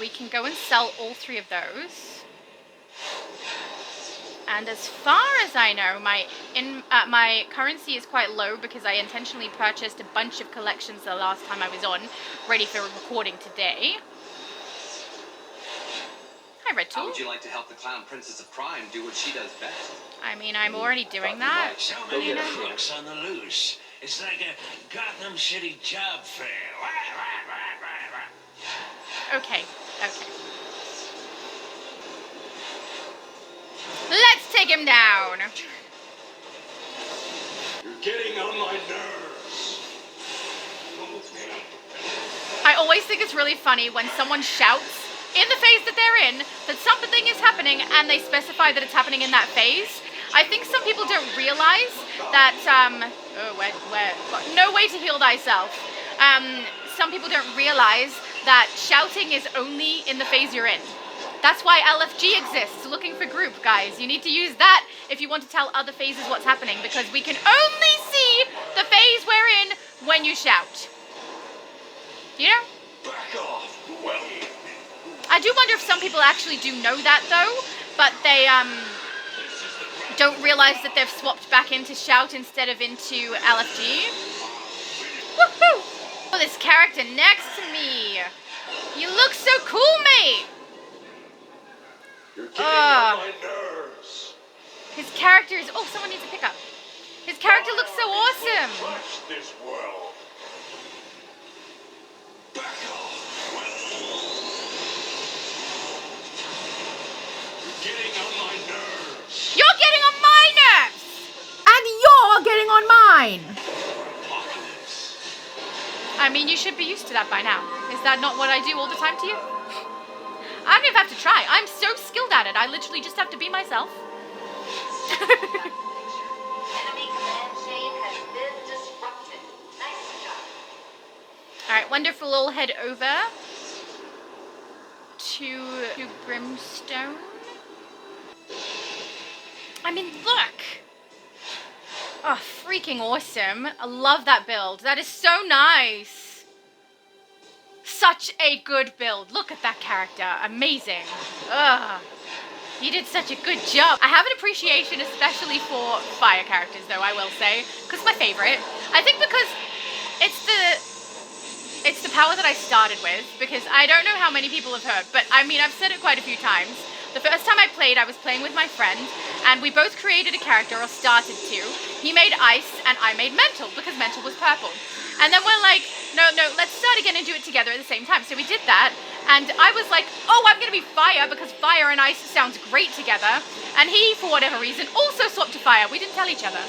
Speaker 1: We can go and sell all 3 of those. And as far as I know, my currency is quite low because I intentionally purchased a bunch of collections the last time I was on, ready for recording today. Hi, Red Tool.
Speaker 10: How would you like to help the Clown Princess of Crime do what she does best?
Speaker 1: I mean, I'm already doing that.
Speaker 11: So many crooks on the loose. It's like a Gotham City job fair.
Speaker 1: Okay, okay. Let's take him down.
Speaker 11: You're getting on my nerves.
Speaker 1: I always think it's really funny when someone shouts in the phase that they're in that something is happening and they specify that it's happening in that phase. I think some people don't realize that, no way to heal thyself. Some people don't realize that shouting is only in the phase you're in. That's why LFG exists, looking for group, guys. You need to use that if you want to tell other phases what's happening, because we can only see the phase we're in when you shout. You know?
Speaker 11: Back off. Well,
Speaker 1: I do wonder if some people actually do know that, though, but they, don't realize that they've swapped back into shout instead of into LFG. Woohoo! Oh, this character next to me. You look so cool, mate.
Speaker 11: you're getting on my nerves.
Speaker 1: His character is... Oh, someone needs a pickup. His character looks so awesome.
Speaker 11: Trust this world. Back off. You're getting on my nerves.
Speaker 1: You're getting on my nerves.
Speaker 2: And you're getting on mine.
Speaker 11: Apokolips.
Speaker 1: I mean, you should be used to that by now. Is that not what I do all the time to you? I don't even have to try. I'm so skilled at it. I literally just have to be myself.
Speaker 5: Enemy command chain has been disrupted. Nice job.
Speaker 1: Alright, wonderful. We'll head over to Brimstone. I mean, look. Oh, freaking awesome. I love that build. That is so nice. Such a good build. Look at that character. Amazing. Ugh. You did such a good job. I have an appreciation especially for fire characters, though, I will say. Because it's my favorite. I think because it's the power that I started with. Because I don't know how many people have heard, but I mean, I've said it quite a few times. The first time I played, I was playing with my friend, and we both created a character, or started to. He made ice, and I made mental, because mental was purple. And then we're like, no, let's start again and do it together at the same time. So we did that, and I was like, oh, I'm going to be fire, because fire and ice sounds great together. And he, for whatever reason, also swapped to fire. We didn't tell each other.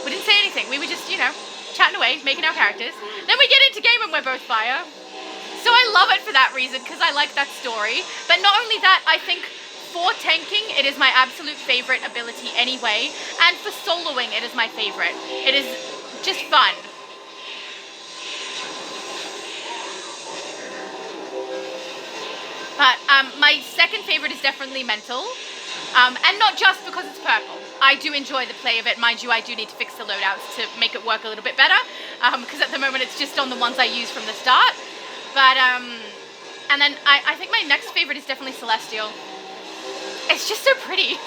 Speaker 1: We didn't say anything. We were just, chatting away, making our characters. Then we get into game and we're both fire. So I love it for that reason, because I like that story. But not only that, I think for tanking, it is my absolute favorite ability anyway. And for soloing, it is my favorite. It is just fun. But my second favorite is definitely mental. And not just because it's purple. I do enjoy the play of it. Mind you, I do need to fix the loadouts to make it work a little bit better. Because at the moment, it's just on the ones I use from the start. But, and then I think my next favorite is definitely Celestial. It's just so pretty.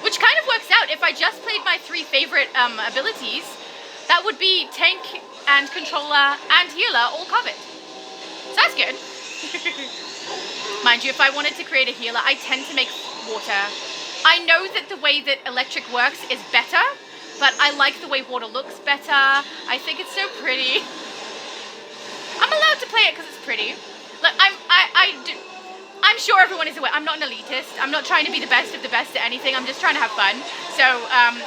Speaker 1: Which kind of works out. If I just played my 3 favorite abilities, that would be tank and controller and healer all covered. So that's good. Mind you, if I wanted to create a healer, I tend to make water. I know that the way that electric works is better, but I like the way water looks better. I think it's so pretty. I'm allowed to play it because it's pretty. Look, I'm sure everyone is aware. I'm not an elitist. I'm not trying to be the best of the best at anything. I'm just trying to have fun. So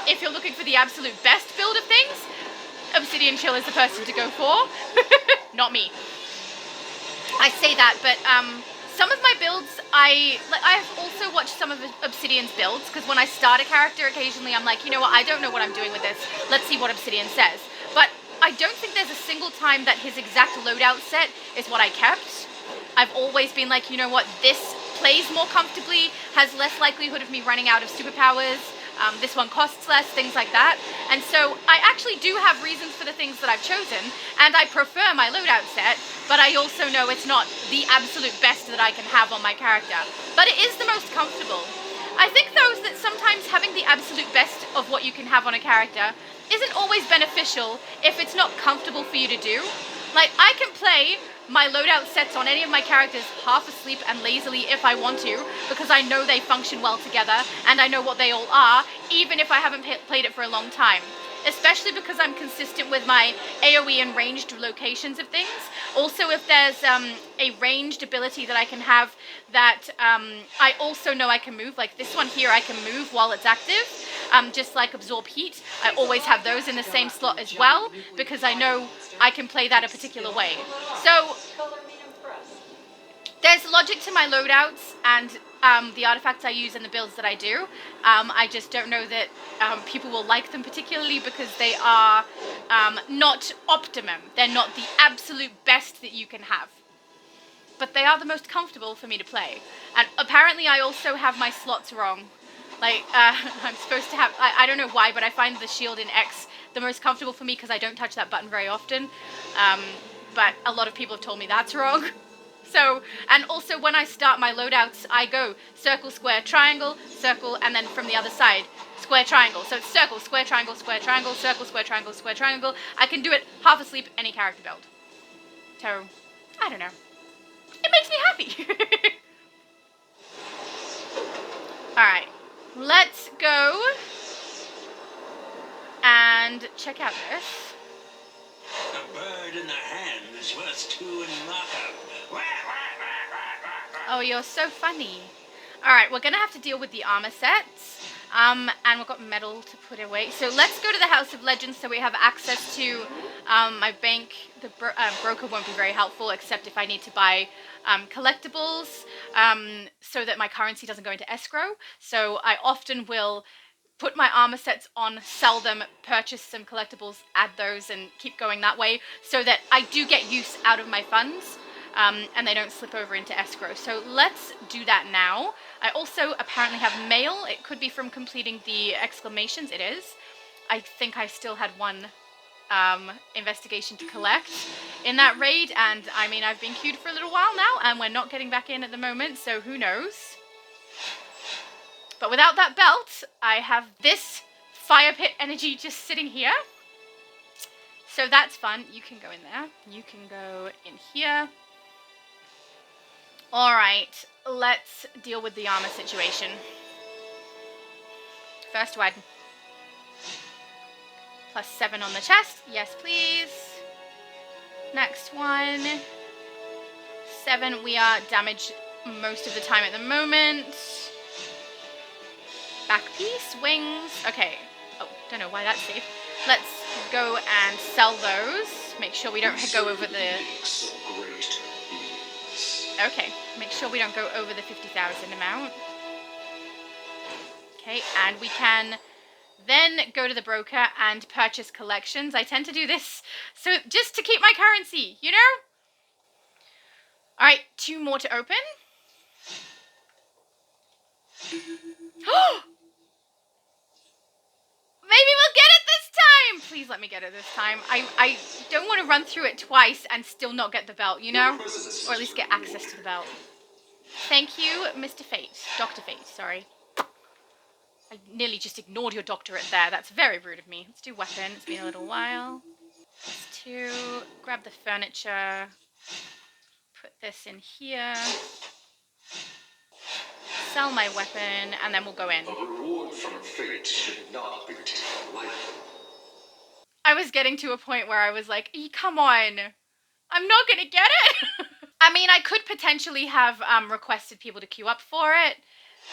Speaker 1: if you're looking for the absolute best build of things, Obsidian Chill is the person to go for. Not me. I say that, but some of my builds, I've also watched some of Obsidian's builds, because when I start a character, occasionally I'm like, you know what, I don't know what I'm doing with this. Let's see what Obsidian says. But I don't think there's a single time that his exact loadout set is what I kept. I've always been like, you know what, this plays more comfortably, has less likelihood of me running out of superpowers, this one costs less, things like that. And so I actually do have reasons for the things that I've chosen, and I prefer my loadout set, but I also know it's not the absolute best that I can have on my character. But it is the most comfortable. I think, though, that sometimes having the absolute best of what you can have on a character isn't always beneficial if it's not comfortable for you to do. Like, I can play my loadout sets on any of my characters half asleep and lazily if I want to, because I know they function well together and I know what they all are, even if I haven't played it for a long time. Especially because I'm consistent with my AoE and ranged locations of things. Also, if there's a ranged ability that I can have that I also know I can move, like this one here, I can move while it's active, just like Absorb Heat. I always have those in the same slot as well, because I know I can play that a particular way. So there's logic to my loadouts and the artifacts I use and the builds that I do. I just don't know that people will like them particularly because they are not optimum. They're not the absolute best that you can have. But they are the most comfortable for me to play. And apparently I also have my slots wrong. Like, I'm supposed to have, I don't know why, but I find the shield in X the most comfortable for me because I don't touch that button very often. But a lot of people have told me that's wrong. So, and also when I start my loadouts, I go circle, square, triangle, circle, and then from the other side, square, triangle. So it's circle, square, triangle, circle, square, triangle, square, triangle. I can do it half asleep, any character build. So, I don't know. It makes me happy. Alright, let's go and check out this.
Speaker 11: A bird in the hand is worth 2 in knockout.
Speaker 1: Oh, you're so funny. Alright, we're going to have to deal with the armor sets. And we've got metal to put away. So let's go to the House of Legends so we have access to my bank. The broker won't be very helpful except if I need to buy collectibles so that my currency doesn't go into escrow. So I often will put my armor sets on, sell them, purchase some collectibles, add those, and keep going that way so that I do get use out of my funds. and they don't slip over into escrow. So let's do that now. I also apparently have mail. It could be from completing the exclamations. It is. I think I still had one investigation to collect in that raid, and I mean, I've been queued for a little while now, and we're not getting back in at the moment, so who knows. But without that belt, I have this fire pit energy just sitting here. So that's fun. You can go in there. You can go in here. Alright, let's deal with the armor situation. First one. +7 on the chest. Yes, please. Next one. 7. We are damaged most of the time at the moment. Back piece. Wings. Okay. Oh, don't know why that's safe. Let's go and sell those. Make sure we don't go over the... Okay. Make sure we don't go over the 50,000 amount. Okay, and we can then go to the broker and purchase collections. I tend to do this so just to keep my currency, you know? All right, 2 more to open. Maybe we'll get it this time. Please let me get it this time. I don't want to run through it twice and still not get the belt, you know? Or at least get access to the belt. Thank you, Mr. Fate. Dr. Fate, sorry. I nearly just ignored your doctorate there. That's very rude of me. Let's do weapon. It's been a little while. Let's do... Grab the furniture. Put this in here. Sell my weapon, and then we'll go in.
Speaker 3: A reward from fate should not be taken lightly.
Speaker 1: I was getting to a point where I was like, come on. I'm not gonna get it. I mean, I could potentially have requested people to queue up for it.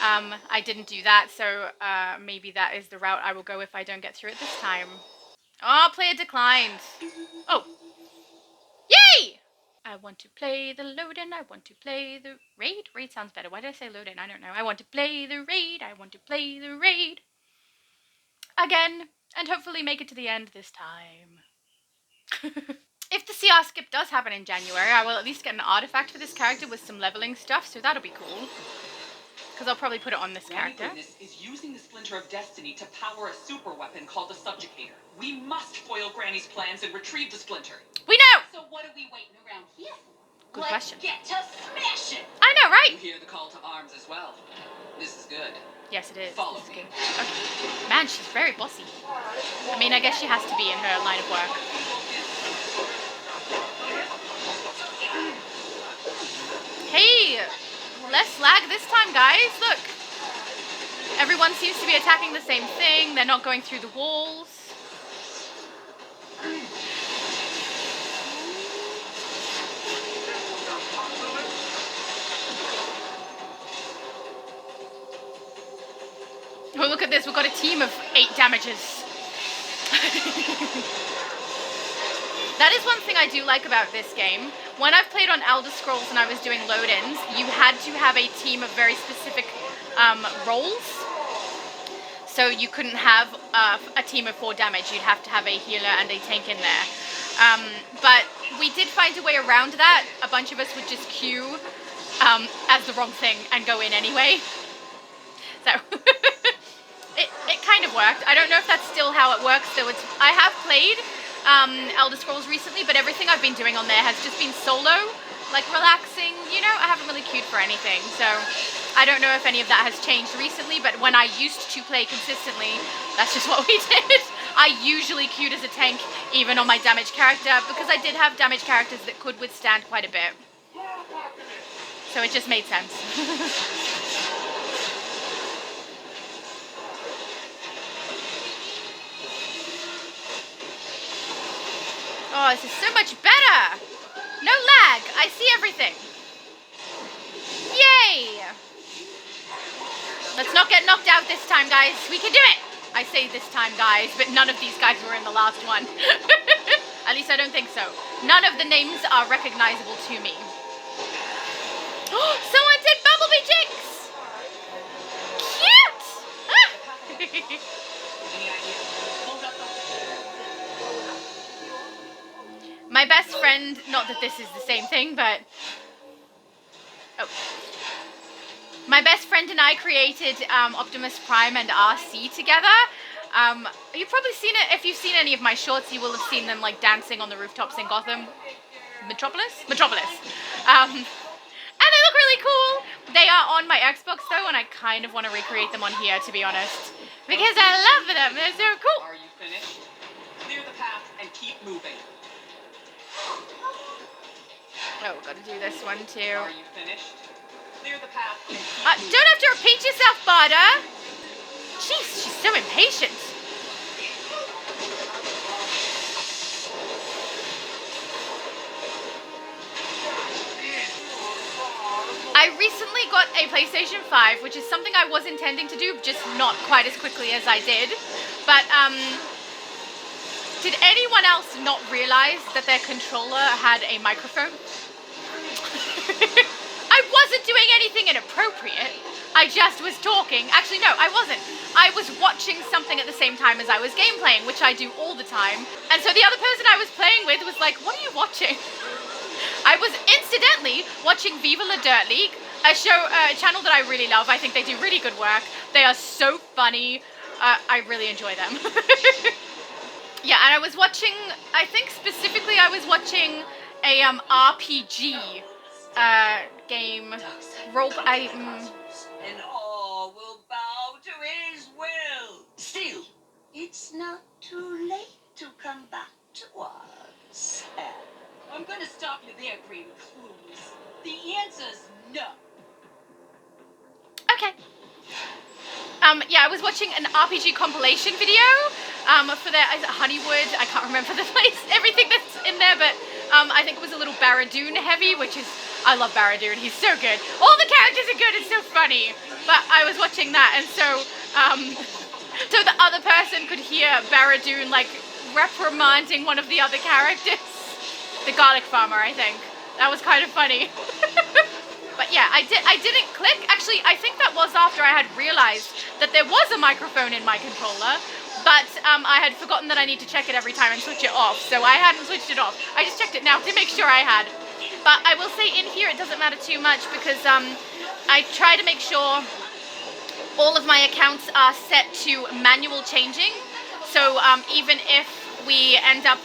Speaker 1: I didn't do that, so maybe that is the route I will go if I don't get through it this time. Oh, player declined. Oh. Yay! I want to play the load-in. I want to play the raid. Raid sounds better. Why did I say load-in? I don't know. I want to play the raid. I want to play the raid. Again. And hopefully make it to the end this time. If the CR skip does happen in January, I will at least get an artifact for this character with some leveling stuff, so that'll be cool. Because I'll probably put it on this character.
Speaker 8: Goodness is using the Splinter of Destiny to power a super weapon called the Subjukator. We must foil Granny's plans and retrieve the Splinter.
Speaker 1: We know!
Speaker 5: So what are we waiting around here for?
Speaker 1: Good question.
Speaker 5: Get to smash it!
Speaker 1: I know, right?
Speaker 8: You hear the call to arms as well. This is good.
Speaker 1: Yes, it is.
Speaker 8: Follow
Speaker 1: This is
Speaker 8: me.
Speaker 1: good. Okay. Man, she's very bossy. I mean, I guess she has to be in her line of work. Hey! Less lag this time, guys. Look. Everyone seems to be attacking the same thing. They're not going through the walls. Oh, look at this. We've got a team of 8 damages. That is one thing I do like about this game. When I've played on Elder Scrolls and I was doing load-ins, you had to have a team of very specific roles. So you couldn't have a team of 4 damage. You'd have to have a healer and a tank in there. But we did find a way around that. A bunch of us would just queue as the wrong thing and go in anyway. So it kind of worked. I don't know if that's still how it works. So I have played Elder Scrolls recently, but everything I've been doing on there has just been solo, like relaxing, you know. I haven't really queued for anything, so I don't know if any of that has changed recently, but when I used to play consistently, that's just what we did. I usually queued as a tank, even on my damage character, because I did have damage characters that could withstand quite a bit. So it just made sense. Oh, this is so much better! No lag! I see everything! Yay! Let's not get knocked out this time, guys. We can do it! I say this time, guys, but none of these guys were in the last one. At least I don't think so. None of the names are recognizable to me. Someone did Bumblebee Jinx! Cute! My best friend, not that this is the same thing, but... Oh. My best friend and I created Optimus Prime and RC together. You've probably seen it. If you've seen any of my shorts, you will have seen them like dancing on the rooftops in Gotham. Metropolis? Metropolis. And they look really cool. They are on my Xbox though, and I kind of want to recreate them on here, to be honest. Because I love them. They're so cool.
Speaker 8: Are you finished? Clear the path and keep moving.
Speaker 1: Oh, we've got to do this one too.
Speaker 8: Are you finished? Clear the path and keep moving.
Speaker 1: Don't have to repeat yourself, Barda. Jeez, she's so impatient. I recently got a PlayStation 5, which is something I was intending to do, just not quite as quickly as I did. But, did anyone else not realize that their controller had a microphone? I wasn't doing anything inappropriate. I just was talking. Actually, no, I wasn't. I was watching something at the same time as I was game playing, which I do all the time. And so the other person I was playing with was like, what are you watching? I was incidentally watching Viva La Dirt League, a channel that I really love. I think they do really good work. They are so funny. I really enjoy them. Yeah, and I was watching, I think specifically I was watching a RPG game.
Speaker 7: And all will bow to his will. Still, it's not too late to come back to us.
Speaker 5: I'm gonna stop you there, Green Clues. The answer's no.
Speaker 1: Okay. Yeah, I was watching an RPG compilation video for their, is it Honeywood? I can't remember the place, everything that's in there, but I think it was a little Barradoon heavy, which is, I love Barradoon, he's so good. All the characters are good, it's so funny. But I was watching that, and so, so the other person could hear Barradoon, like, reprimanding one of the other characters. The garlic farmer, I think. That was kind of funny. But yeah, I didn't click. Actually, I think that was after I had realized that there was a microphone in my controller, but I had forgotten that I need to check it every time and switch it off, so I hadn't switched it off. I just checked it now to make sure I had. But I will say in here it doesn't matter too much because I try to make sure all of my accounts are set to manual changing. So even if we end up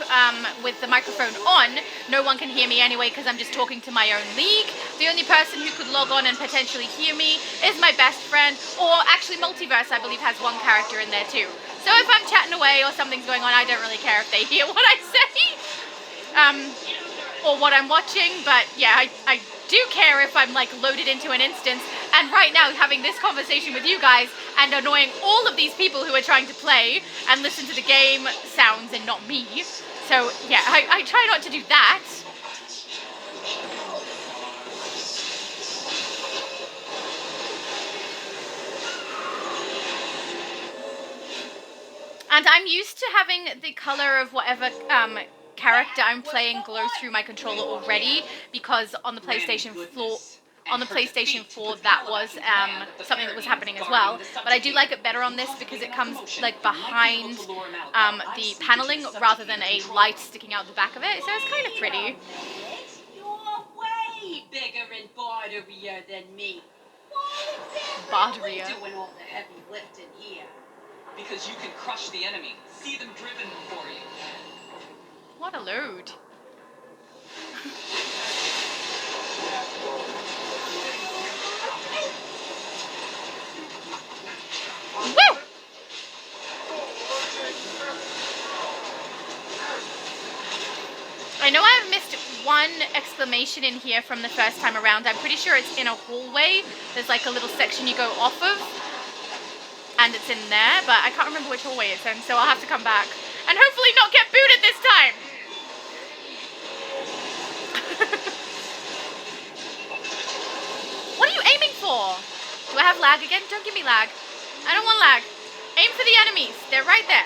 Speaker 1: with the microphone on, no one can hear me anyway because I'm just talking to my own league. The only person who could log on and potentially hear me is my best friend, or actually Multiverse I believe has one character in there too. So if I'm chatting away or something's going on, I don't really care if they hear what I say or what I'm watching, but yeah, I do care if I'm like loaded into an instance, and right now having this conversation with you guys and annoying all of these people who are trying to play and listen to the game sounds and not me. So yeah, I try not to do that. And I'm used to having the color of whatever character I'm playing glow through my controller already, because on the PlayStation 4 that was something that was happening as well. But I do like it better on this because it comes like behind the paneling rather than a light sticking out the back of it, so it's kind of pretty.
Speaker 5: You're way bigger and barderier than me.
Speaker 1: Barderier.
Speaker 5: Why exactly doing all the heavy lifting here?
Speaker 8: Because you can crush the enemy. See them driven for you.
Speaker 1: What a load. Woo! I know I've missed one exclamation in here from the first time around. I'm pretty sure it's in a hallway. There's like a little section you go off of, and it's in there, but I can't remember which hallway it's in, so I'll have to come back. And hopefully not get booted this time! What are you aiming for? Do I have lag again? Don't give me lag. I don't want lag. Aim for the enemies. They're right there.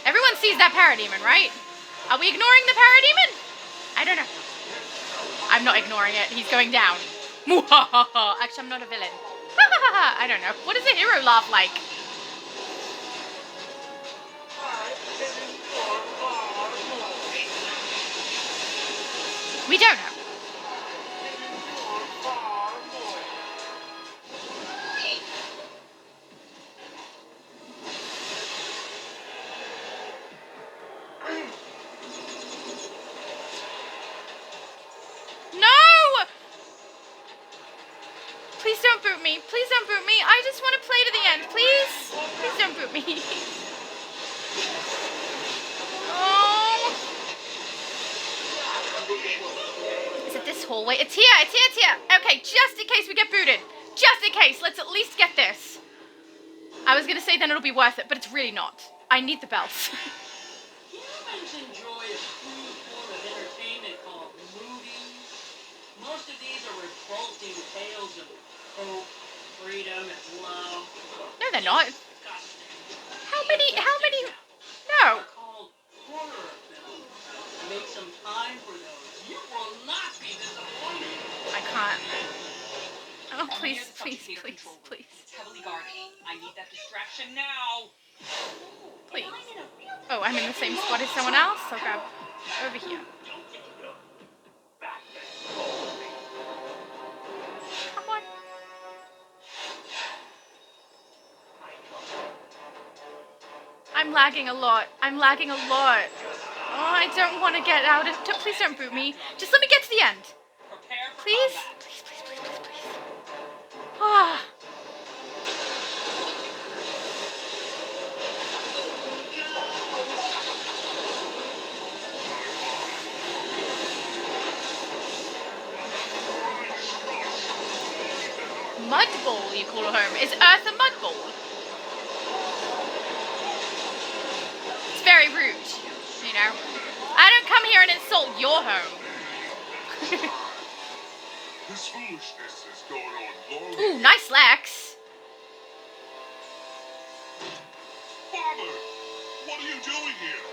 Speaker 1: Everyone sees that parademon, right? Are we ignoring the parademon? I don't know. I'm not ignoring it. He's going down. Actually, I'm not a villain. I don't know. What does a hero laugh like? We don't know. No! Please don't boot me. Please don't boot me. I just want to play to the end. Please? Please don't boot me. Oh. Is it this hallway? It's here. It's here. It's here. Okay, just in case we get booted. Just in case. Let's at least get this. I was going to say then it'll be worth it, but it's really not. I need the belts.
Speaker 6: Humans enjoy a crude form of entertainment called movies. Most of these are revolting tales of hope, freedom, and love.
Speaker 1: No, they're not.
Speaker 6: Disgusting.
Speaker 1: How many? No.
Speaker 6: They're called horror films. Make some time for those. You will not be disappointed.
Speaker 1: I can't. Oh,
Speaker 8: I'm
Speaker 1: please,
Speaker 8: near the
Speaker 1: please,
Speaker 8: Subjukator
Speaker 1: please,
Speaker 8: control room.
Speaker 1: please.
Speaker 8: It's heavily guarded. I need that distraction now.
Speaker 1: Please. Oh, I'm in the same spot as someone else. I'll grab over here. Come on. I'm lagging a lot. I'm lagging a lot. Oh, I don't want to get out of... Please don't boot me. Just let me get to the end.
Speaker 8: Prepare for
Speaker 1: Please?
Speaker 8: combat.
Speaker 1: Please, please, please, please, please. Ah. Mud Bowl, you call it home. Is Earth a mud bowl? It's very rude, you know. I don't come here and insult your home.
Speaker 3: This foolishness has gone on long.
Speaker 1: Ooh, nice Lex.
Speaker 3: Father, what are you doing here?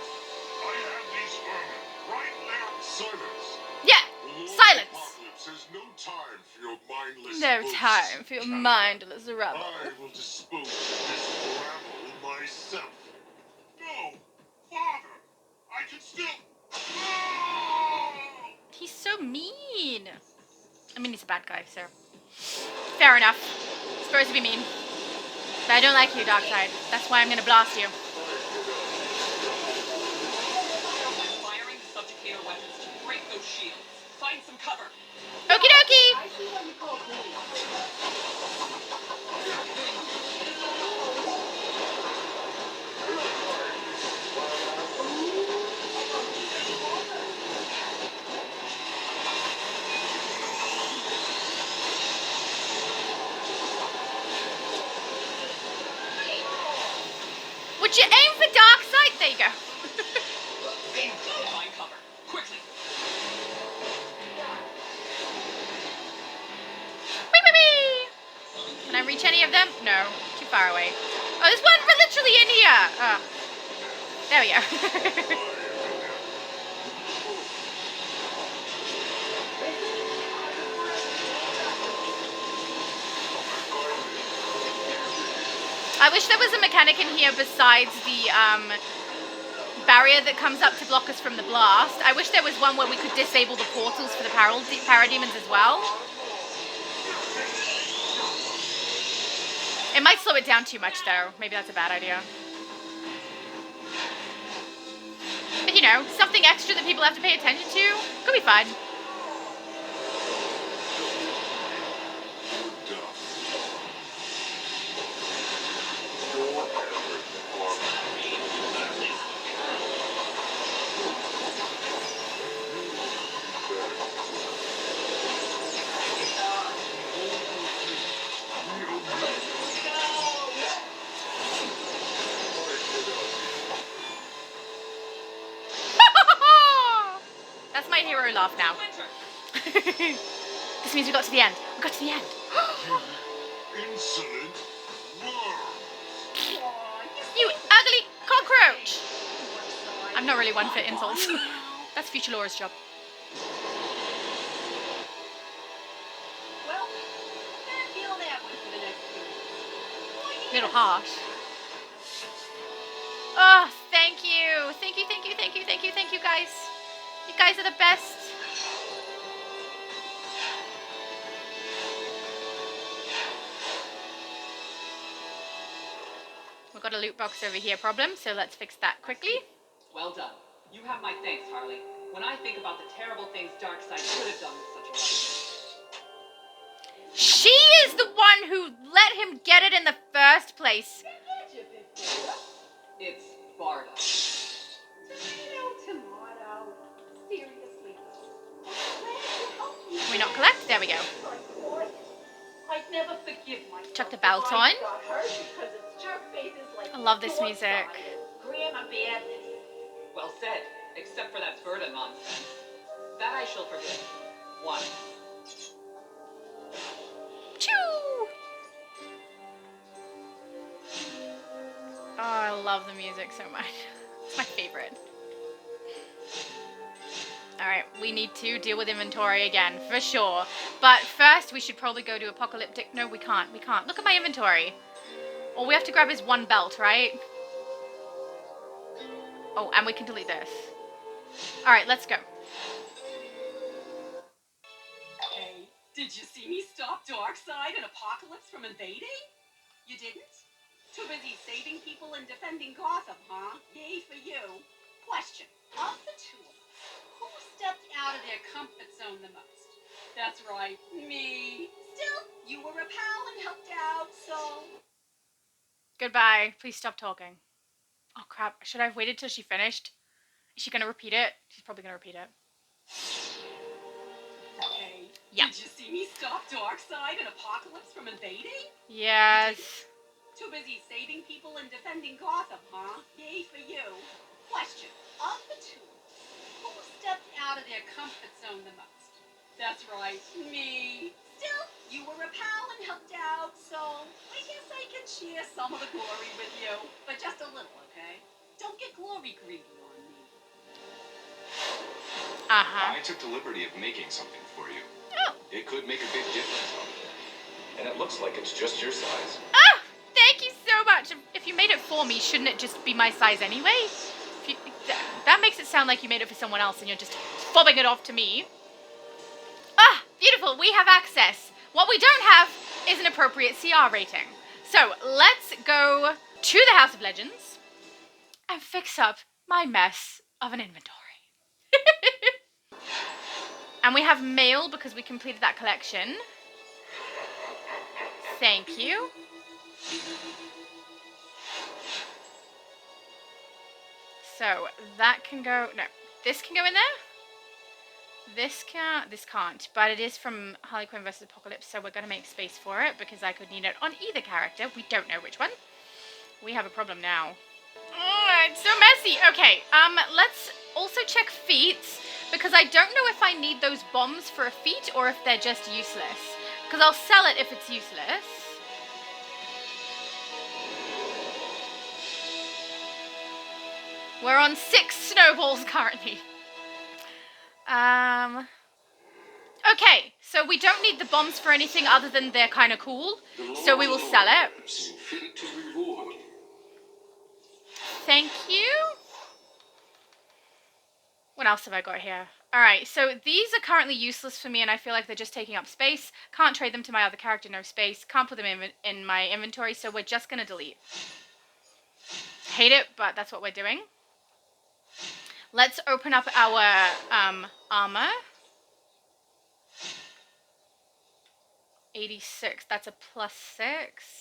Speaker 3: I have these vermin right there. Silence.
Speaker 1: Yeah,
Speaker 3: The Lord of
Speaker 1: silence.
Speaker 3: Apokolips has no time for your mindless
Speaker 1: No
Speaker 3: boasts.
Speaker 1: time for your mindless rebel.
Speaker 3: I will dispose of this rabble myself. No, Father, I can still. No!
Speaker 1: He's so mean. I mean, he's a bad guy, so fair enough. Supposed to be mean. But I don't like you, Darkseid. That's why I'm gonna blast you.
Speaker 8: Firing the Subjukator weapons to break those shields. Find some cover.
Speaker 1: Okie dokie!
Speaker 5: I see what you call bullying.
Speaker 1: Would you aim for Darkseid? There you go.
Speaker 8: Find cover. Quickly.
Speaker 1: Wee, wee, wee. Can I reach any of them? No. Too far away. Oh, there's one for literally in here. Oh. There we go. I wish there was a mechanic in here besides the barrier that comes up to block us from the blast. I wish there was one where we could disable the portals for the parademons as well. It might slow it down too much though. Maybe that's a bad idea. But you know, something extra that people have to pay attention to could be fun. That's my hero laugh now. This means we got to the end. We got to the end.
Speaker 3: Insolent worm.
Speaker 1: You ugly cockroach! I'm not really one for insults. That's Future Laura's job.
Speaker 5: Well, gonna feel that one for the next few weeks.
Speaker 1: Little harsh. Oh, thank you. Thank you, thank you, thank you, thank you, thank you guys. You guys are the best. we've got a loot box over here problem, so let's fix that quickly.
Speaker 8: Well done. You have my thanks, Harley. When I think about the terrible things Darkseid could have done with such a life.
Speaker 1: She is the one who let him get it in the first place.
Speaker 8: It's Barda.
Speaker 5: Tomato. Seriously.
Speaker 1: Can we not collect? There we go.
Speaker 5: I'd never forgive myself.
Speaker 1: Chuck the belt
Speaker 5: if
Speaker 1: on.
Speaker 5: I got hurt because it's jerk faces like
Speaker 1: I love this
Speaker 5: Darkseid.
Speaker 1: music.
Speaker 5: Grandma badness.
Speaker 8: Well said, except for that Verda nonsense. That I shall forgive. One.
Speaker 1: Choo! Oh, I love the music so much. It's my favorite. Alright, we need to deal with inventory again, for sure. But first, we should probably go to Apokoliptic. No, we can't. We can't. Look at my inventory. All we have to grab is one belt, right? Oh, and we can delete this. Alright, let's go.
Speaker 8: Hey, did you see me stop Darkseid and Apokolips from invading? You didn't? Too busy saving people and defending Gotham, huh? Yay for you.
Speaker 5: Question. Of the two of us, who stepped out of their comfort zone the most?
Speaker 8: That's right, me.
Speaker 5: Still, you were a pal and helped out, so...
Speaker 1: Goodbye. Please stop talking. Oh, crap. Should I have waited till she finished? Is she going to repeat it? She's probably going to repeat it.
Speaker 8: Hey,
Speaker 1: Yeah.
Speaker 8: did you see me stop Darkseid and Apokolips from invading?
Speaker 1: Yes.
Speaker 8: Too busy saving people and defending Gotham, huh? Yay for you.
Speaker 5: Question. Of the two of us, who stepped out of their comfort zone the most?
Speaker 8: That's right, me.
Speaker 5: Still, you were a pal and helped out, so I guess I can share some of the glory with you. But just a little, okay? Don't get glory greedy on me.
Speaker 1: Uh-huh.
Speaker 12: I took the liberty of making something for you.
Speaker 1: Oh.
Speaker 12: It could make a big difference. And it looks like it's just your size.
Speaker 1: Oh, thank you so much. If you made it for me, shouldn't it just be my size anyway? That makes it sound like you made it for someone else and you're just fobbing it off to me. Ah, beautiful. We have access. What we don't have is an appropriate CR rating. So let's go to the House of Legends and fix up my mess of an inventory. And we have mail because we completed that collection. Thank you. So that can go, no, this can go in there. This can't, but it is from Harley Quinn vs. Apokolips, so we're going to make space for it because I could need it on either character. We don't know which one. We have a problem now. Oh, it's so messy. Okay, let's also check feats because I don't know if I need those bombs for a feat or if they're just useless. Because I'll sell it if it's useless. We're on 6 snowballs currently. Okay, so we don't need the bombs for anything other than they're kind of cool. So we will sell it. Thank you. What else have I got here? Alright, so these are currently useless for me and I feel like they're just taking up space. Can't trade them to my other character, no space. Can't put them in my inventory, so we're just going to delete. Hate it, but that's what we're doing. Let's open up our armor. 86, that's a +6.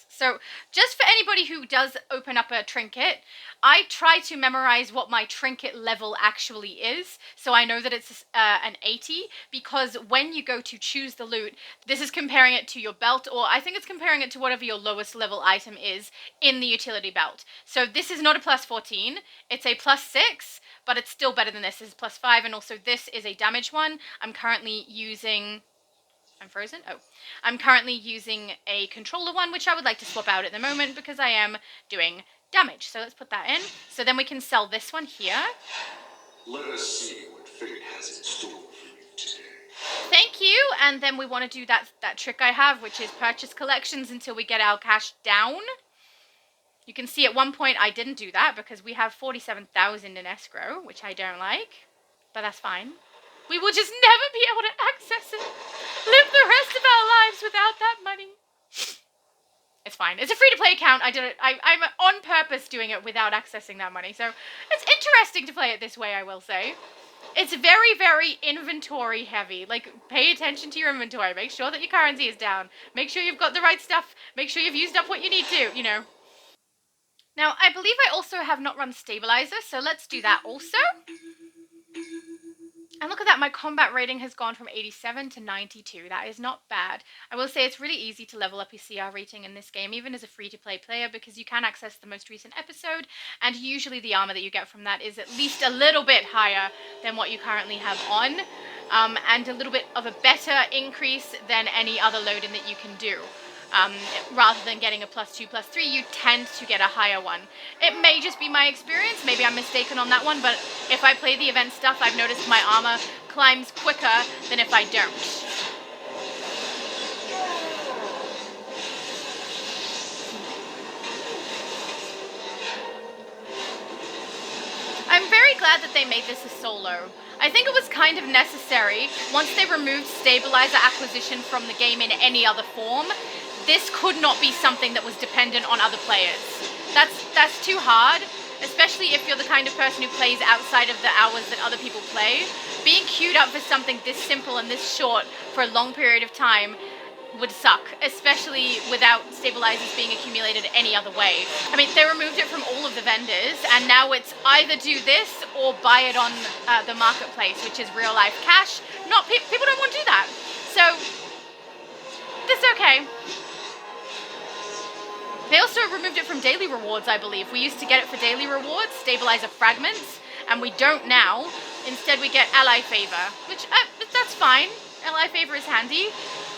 Speaker 1: So just for anybody who does open up a trinket, I try to memorize what my trinket level actually is, so I know that it's an 80, because when you go to choose the loot, this is comparing it to your belt, or I think it's comparing it to whatever your lowest level item is in the utility belt. So this is not a +14, it's a +6, but it's still better than this. This is +5, and also this is a damage one. I'm currently using... I'm frozen? Oh. I'm currently using a controller one, which I would like to swap out at the moment because I am doing damage. So let's put that in. So then we can sell this one here.
Speaker 12: Let us see what fate has in store for you today.
Speaker 1: Thank you. And then we want to do that trick I have, which is purchase collections until we get our cash down. You can see at one point I didn't do that because we have 47,000 in escrow, which I don't like. But that's fine. We will just never be able to access it. Live the rest of our lives without that money. It's fine. It's a free-to-play account. I did it. I'm on purpose doing it without accessing that money. So it's interesting to play it this way, I will say. It's very, very inventory heavy. Like, pay attention to your inventory. Make sure that your currency is down. Make sure you've got the right stuff. Make sure you've used up what you need to, you know. Now, I believe I also have not run Stabiliser, so let's do that also. And look at that, my combat rating has gone from 87 to 92. That is not bad. I will say it's really easy to level up your CR rating in this game, even as a free-to-play player, because you can access the most recent episode, and usually the armor that you get from that is at least a little bit higher than what you currently have on, and a little bit of a better increase than any other load-in that you can do. Rather than getting a +2, +3, you tend to get a higher one. It may just be my experience, maybe I'm mistaken on that one, but if I play the event stuff, I've noticed my armor climbs quicker than if I don't. I'm very glad that they made this a solo. I think it was kind of necessary. Once they removed Stabiliser acquisition from the game in any other form, this could not be something that was dependent on other players. That's too hard, especially if you're the kind of person who plays outside of the hours that other people play. Being queued up for something this simple and this short for a long period of time would suck, especially without Stabilisers being accumulated any other way. I mean, they removed it from all of the vendors, and now it's either do this or buy it on the marketplace, which is real life cash. People don't want to do that. So, this is okay. They also removed it from daily rewards, I believe. We used to get it for daily rewards, Stabiliser fragments, and we don't now. Instead, we get ally favor, which, that's fine. Ally favor is handy.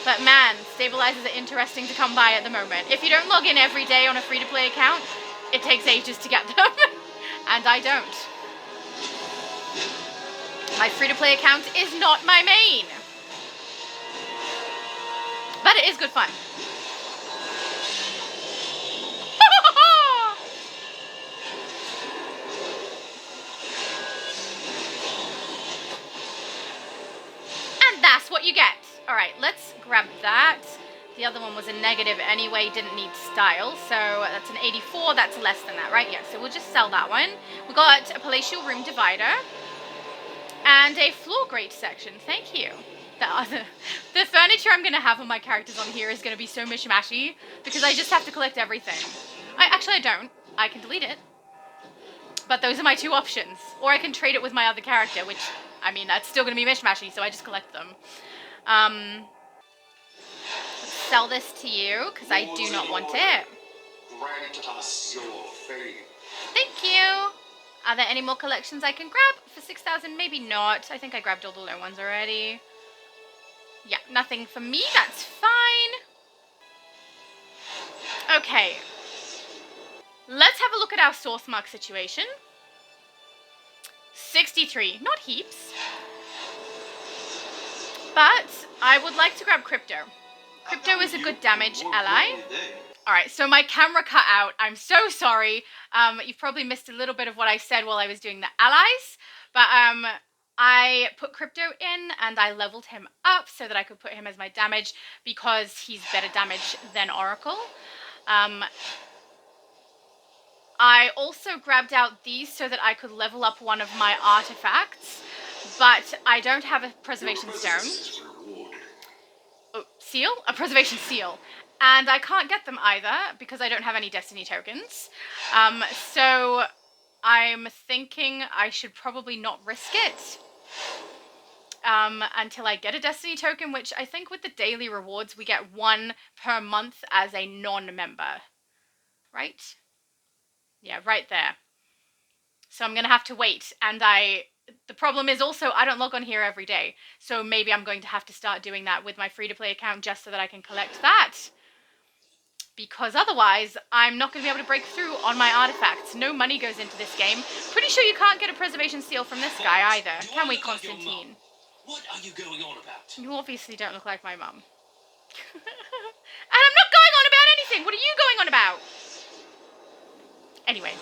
Speaker 1: But man, Stabilisers are interesting to come by at the moment. If you don't log in every day on a free-to-play account, it takes ages to get them. And I don't. My free-to-play account is not my main. But it is good fun. And that's what you get. Alright, let's grab that. The other one was a negative anyway, didn't need style. So that's an 84, that's less than that, right? Yeah, so we'll just sell that one. We got a palatial room divider. And a floor grate section, thank you. The furniture I'm going to have on my characters on here is going to be so mishmashy because I just have to collect everything. Actually, I don't. I can delete it. But those are my two options. Or I can trade it with my other character, which, I mean, that's still going to be mishmashy, so I just collect them. Let's sell this to you, because I do not want it.
Speaker 12: Grant us your favor.
Speaker 1: Thank you. Are there any more collections I can grab? For 6,000, maybe not. I think I grabbed all the low ones already. Yeah, nothing for me, that's fine. Okay. Let's have a look at our source mark situation. 63, not heaps. But I would like to grab crypto. Crypto is a good damage ally. Alright, so my camera cut out. I'm so sorry. You've probably missed a little bit of what I said while I was doing the allies. But I put crypto in and I leveled him up so that I could put him as my damage because he's better damage than Oracle. I also grabbed out these so that I could level up one of my artifacts, but I don't have a preservation stone. Oh, seal? A preservation seal. And I can't get them either because I don't have any destiny tokens. So I'm thinking I should probably not risk it until I get a destiny token, which I think with the daily rewards we get one per month as a non-member. Right? Yeah, right there. So I'm going to have to wait. And the problem is also I don't log on here every day. So maybe I'm going to have to start doing that with my free-to-play account just so that I can collect that. Because otherwise, I'm not going to be able to break through on my artifacts. No money goes into this game. Pretty sure you can't get a preservation seal from this guy either. Can we, Constantine?
Speaker 11: What are you going on about?
Speaker 1: You obviously don't look like my mum. And I'm not going on about anything! What are you going on about? Anyway.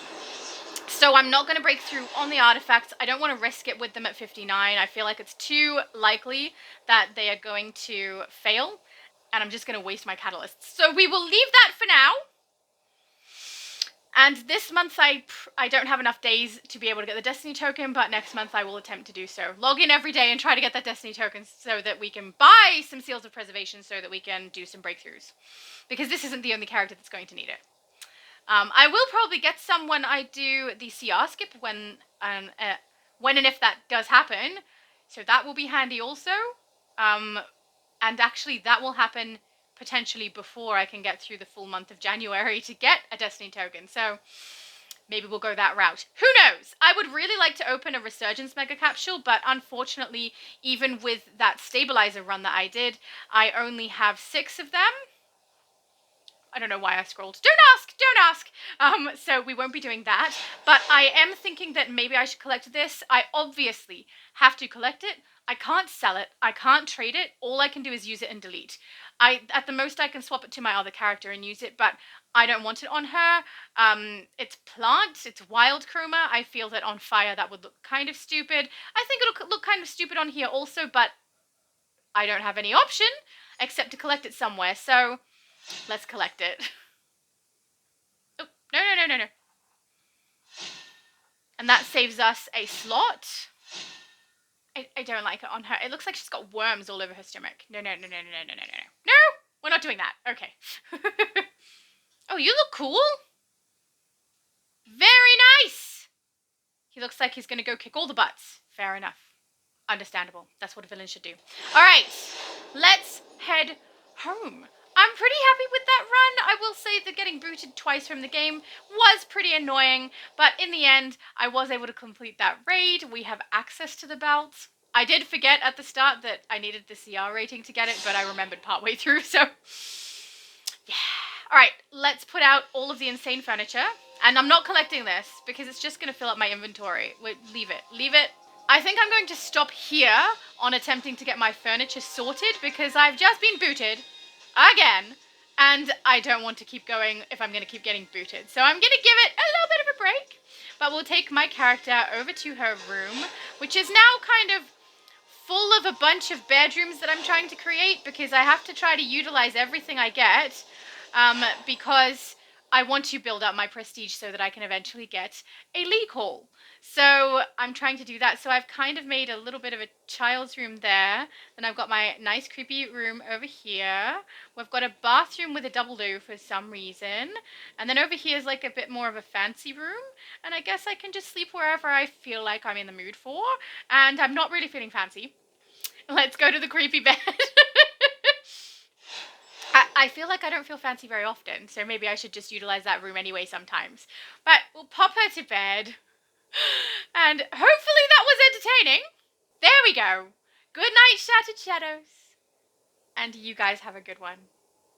Speaker 1: So I'm not going to break through on the artifacts. I don't want to risk it with them at 59. I feel like it's too likely that they are going to fail. And I'm just going to waste my catalysts. So we will leave that for now. And this month I don't have enough days to be able to get the Destiny token, but next month I will attempt to do so. Log in every day and try to get that Destiny token so that we can buy some Seals of Preservation so that we can do some breakthroughs. Because this isn't the only character that's going to need it. I will probably get some when I do the CR skip, when and if that does happen. So that will be handy also. And actually that will happen potentially before I can get through the full month of January to get a Destiny token. So maybe we'll go that route. Who knows? I would really like to open a Resurgence Mega Capsule, but unfortunately, even with that Stabiliser run that I did, I only have 6 of them. I don't know why I scrolled. Don't ask! So we won't be doing that. But I am thinking that maybe I should collect this. I obviously have to collect it. I can't sell it. I can't trade it. All I can do is use it and delete. At the most, I can swap it to my other character and use it, but I don't want it on her. It's plant. It's wild chroma. I feel that on fire that would look kind of stupid. I think it'll look kind of stupid on here also, but I don't have any option except to collect it somewhere. So let's collect it. Oh, no. And that saves us a slot. I don't like it on her. It looks like she's got worms all over her stomach. No. No, we're not doing that. Okay. Oh, you look cool. Very nice. He looks like he's going to go kick all the butts. Fair enough. Understandable. That's what a villain should do. All right. Let's head home. I'm pretty happy with that run. I will say that getting booted twice from the game was pretty annoying, but in the end, I was able to complete that raid. We have access to the belt. I did forget at the start that I needed the CR rating to get it, but I remembered partway through, so yeah. All right, let's put out all of the insane furniture. And I'm not collecting this because it's just going to fill up my inventory. Wait, leave it. I think I'm going to stop here on attempting to get my furniture sorted because I've just been booted again, and I don't want to keep going if I'm going to keep getting booted. So I'm going to give it a little bit of a break, but we'll take my character over to her room, which is now kind of full of a bunch of bedrooms that I'm trying to create because I have to try to utilize everything I get because I want to build up my prestige so that I can eventually get a league hall. So I'm trying to do that. So I've kind of made a little bit of a child's room there. Then I've got my nice creepy room over here. We've got a bathroom with a double do for some reason. And then over here is like a bit more of a fancy room. And I guess I can just sleep wherever I feel like I'm in the mood for. And I'm not really feeling fancy. Let's go to the creepy bed. I feel like I don't feel fancy very often, so maybe I should just utilize that room anyway sometimes. But we'll pop her to bed. And hopefully that was entertaining. There we go. Good night, Shattered Shadows. And you guys have a good one.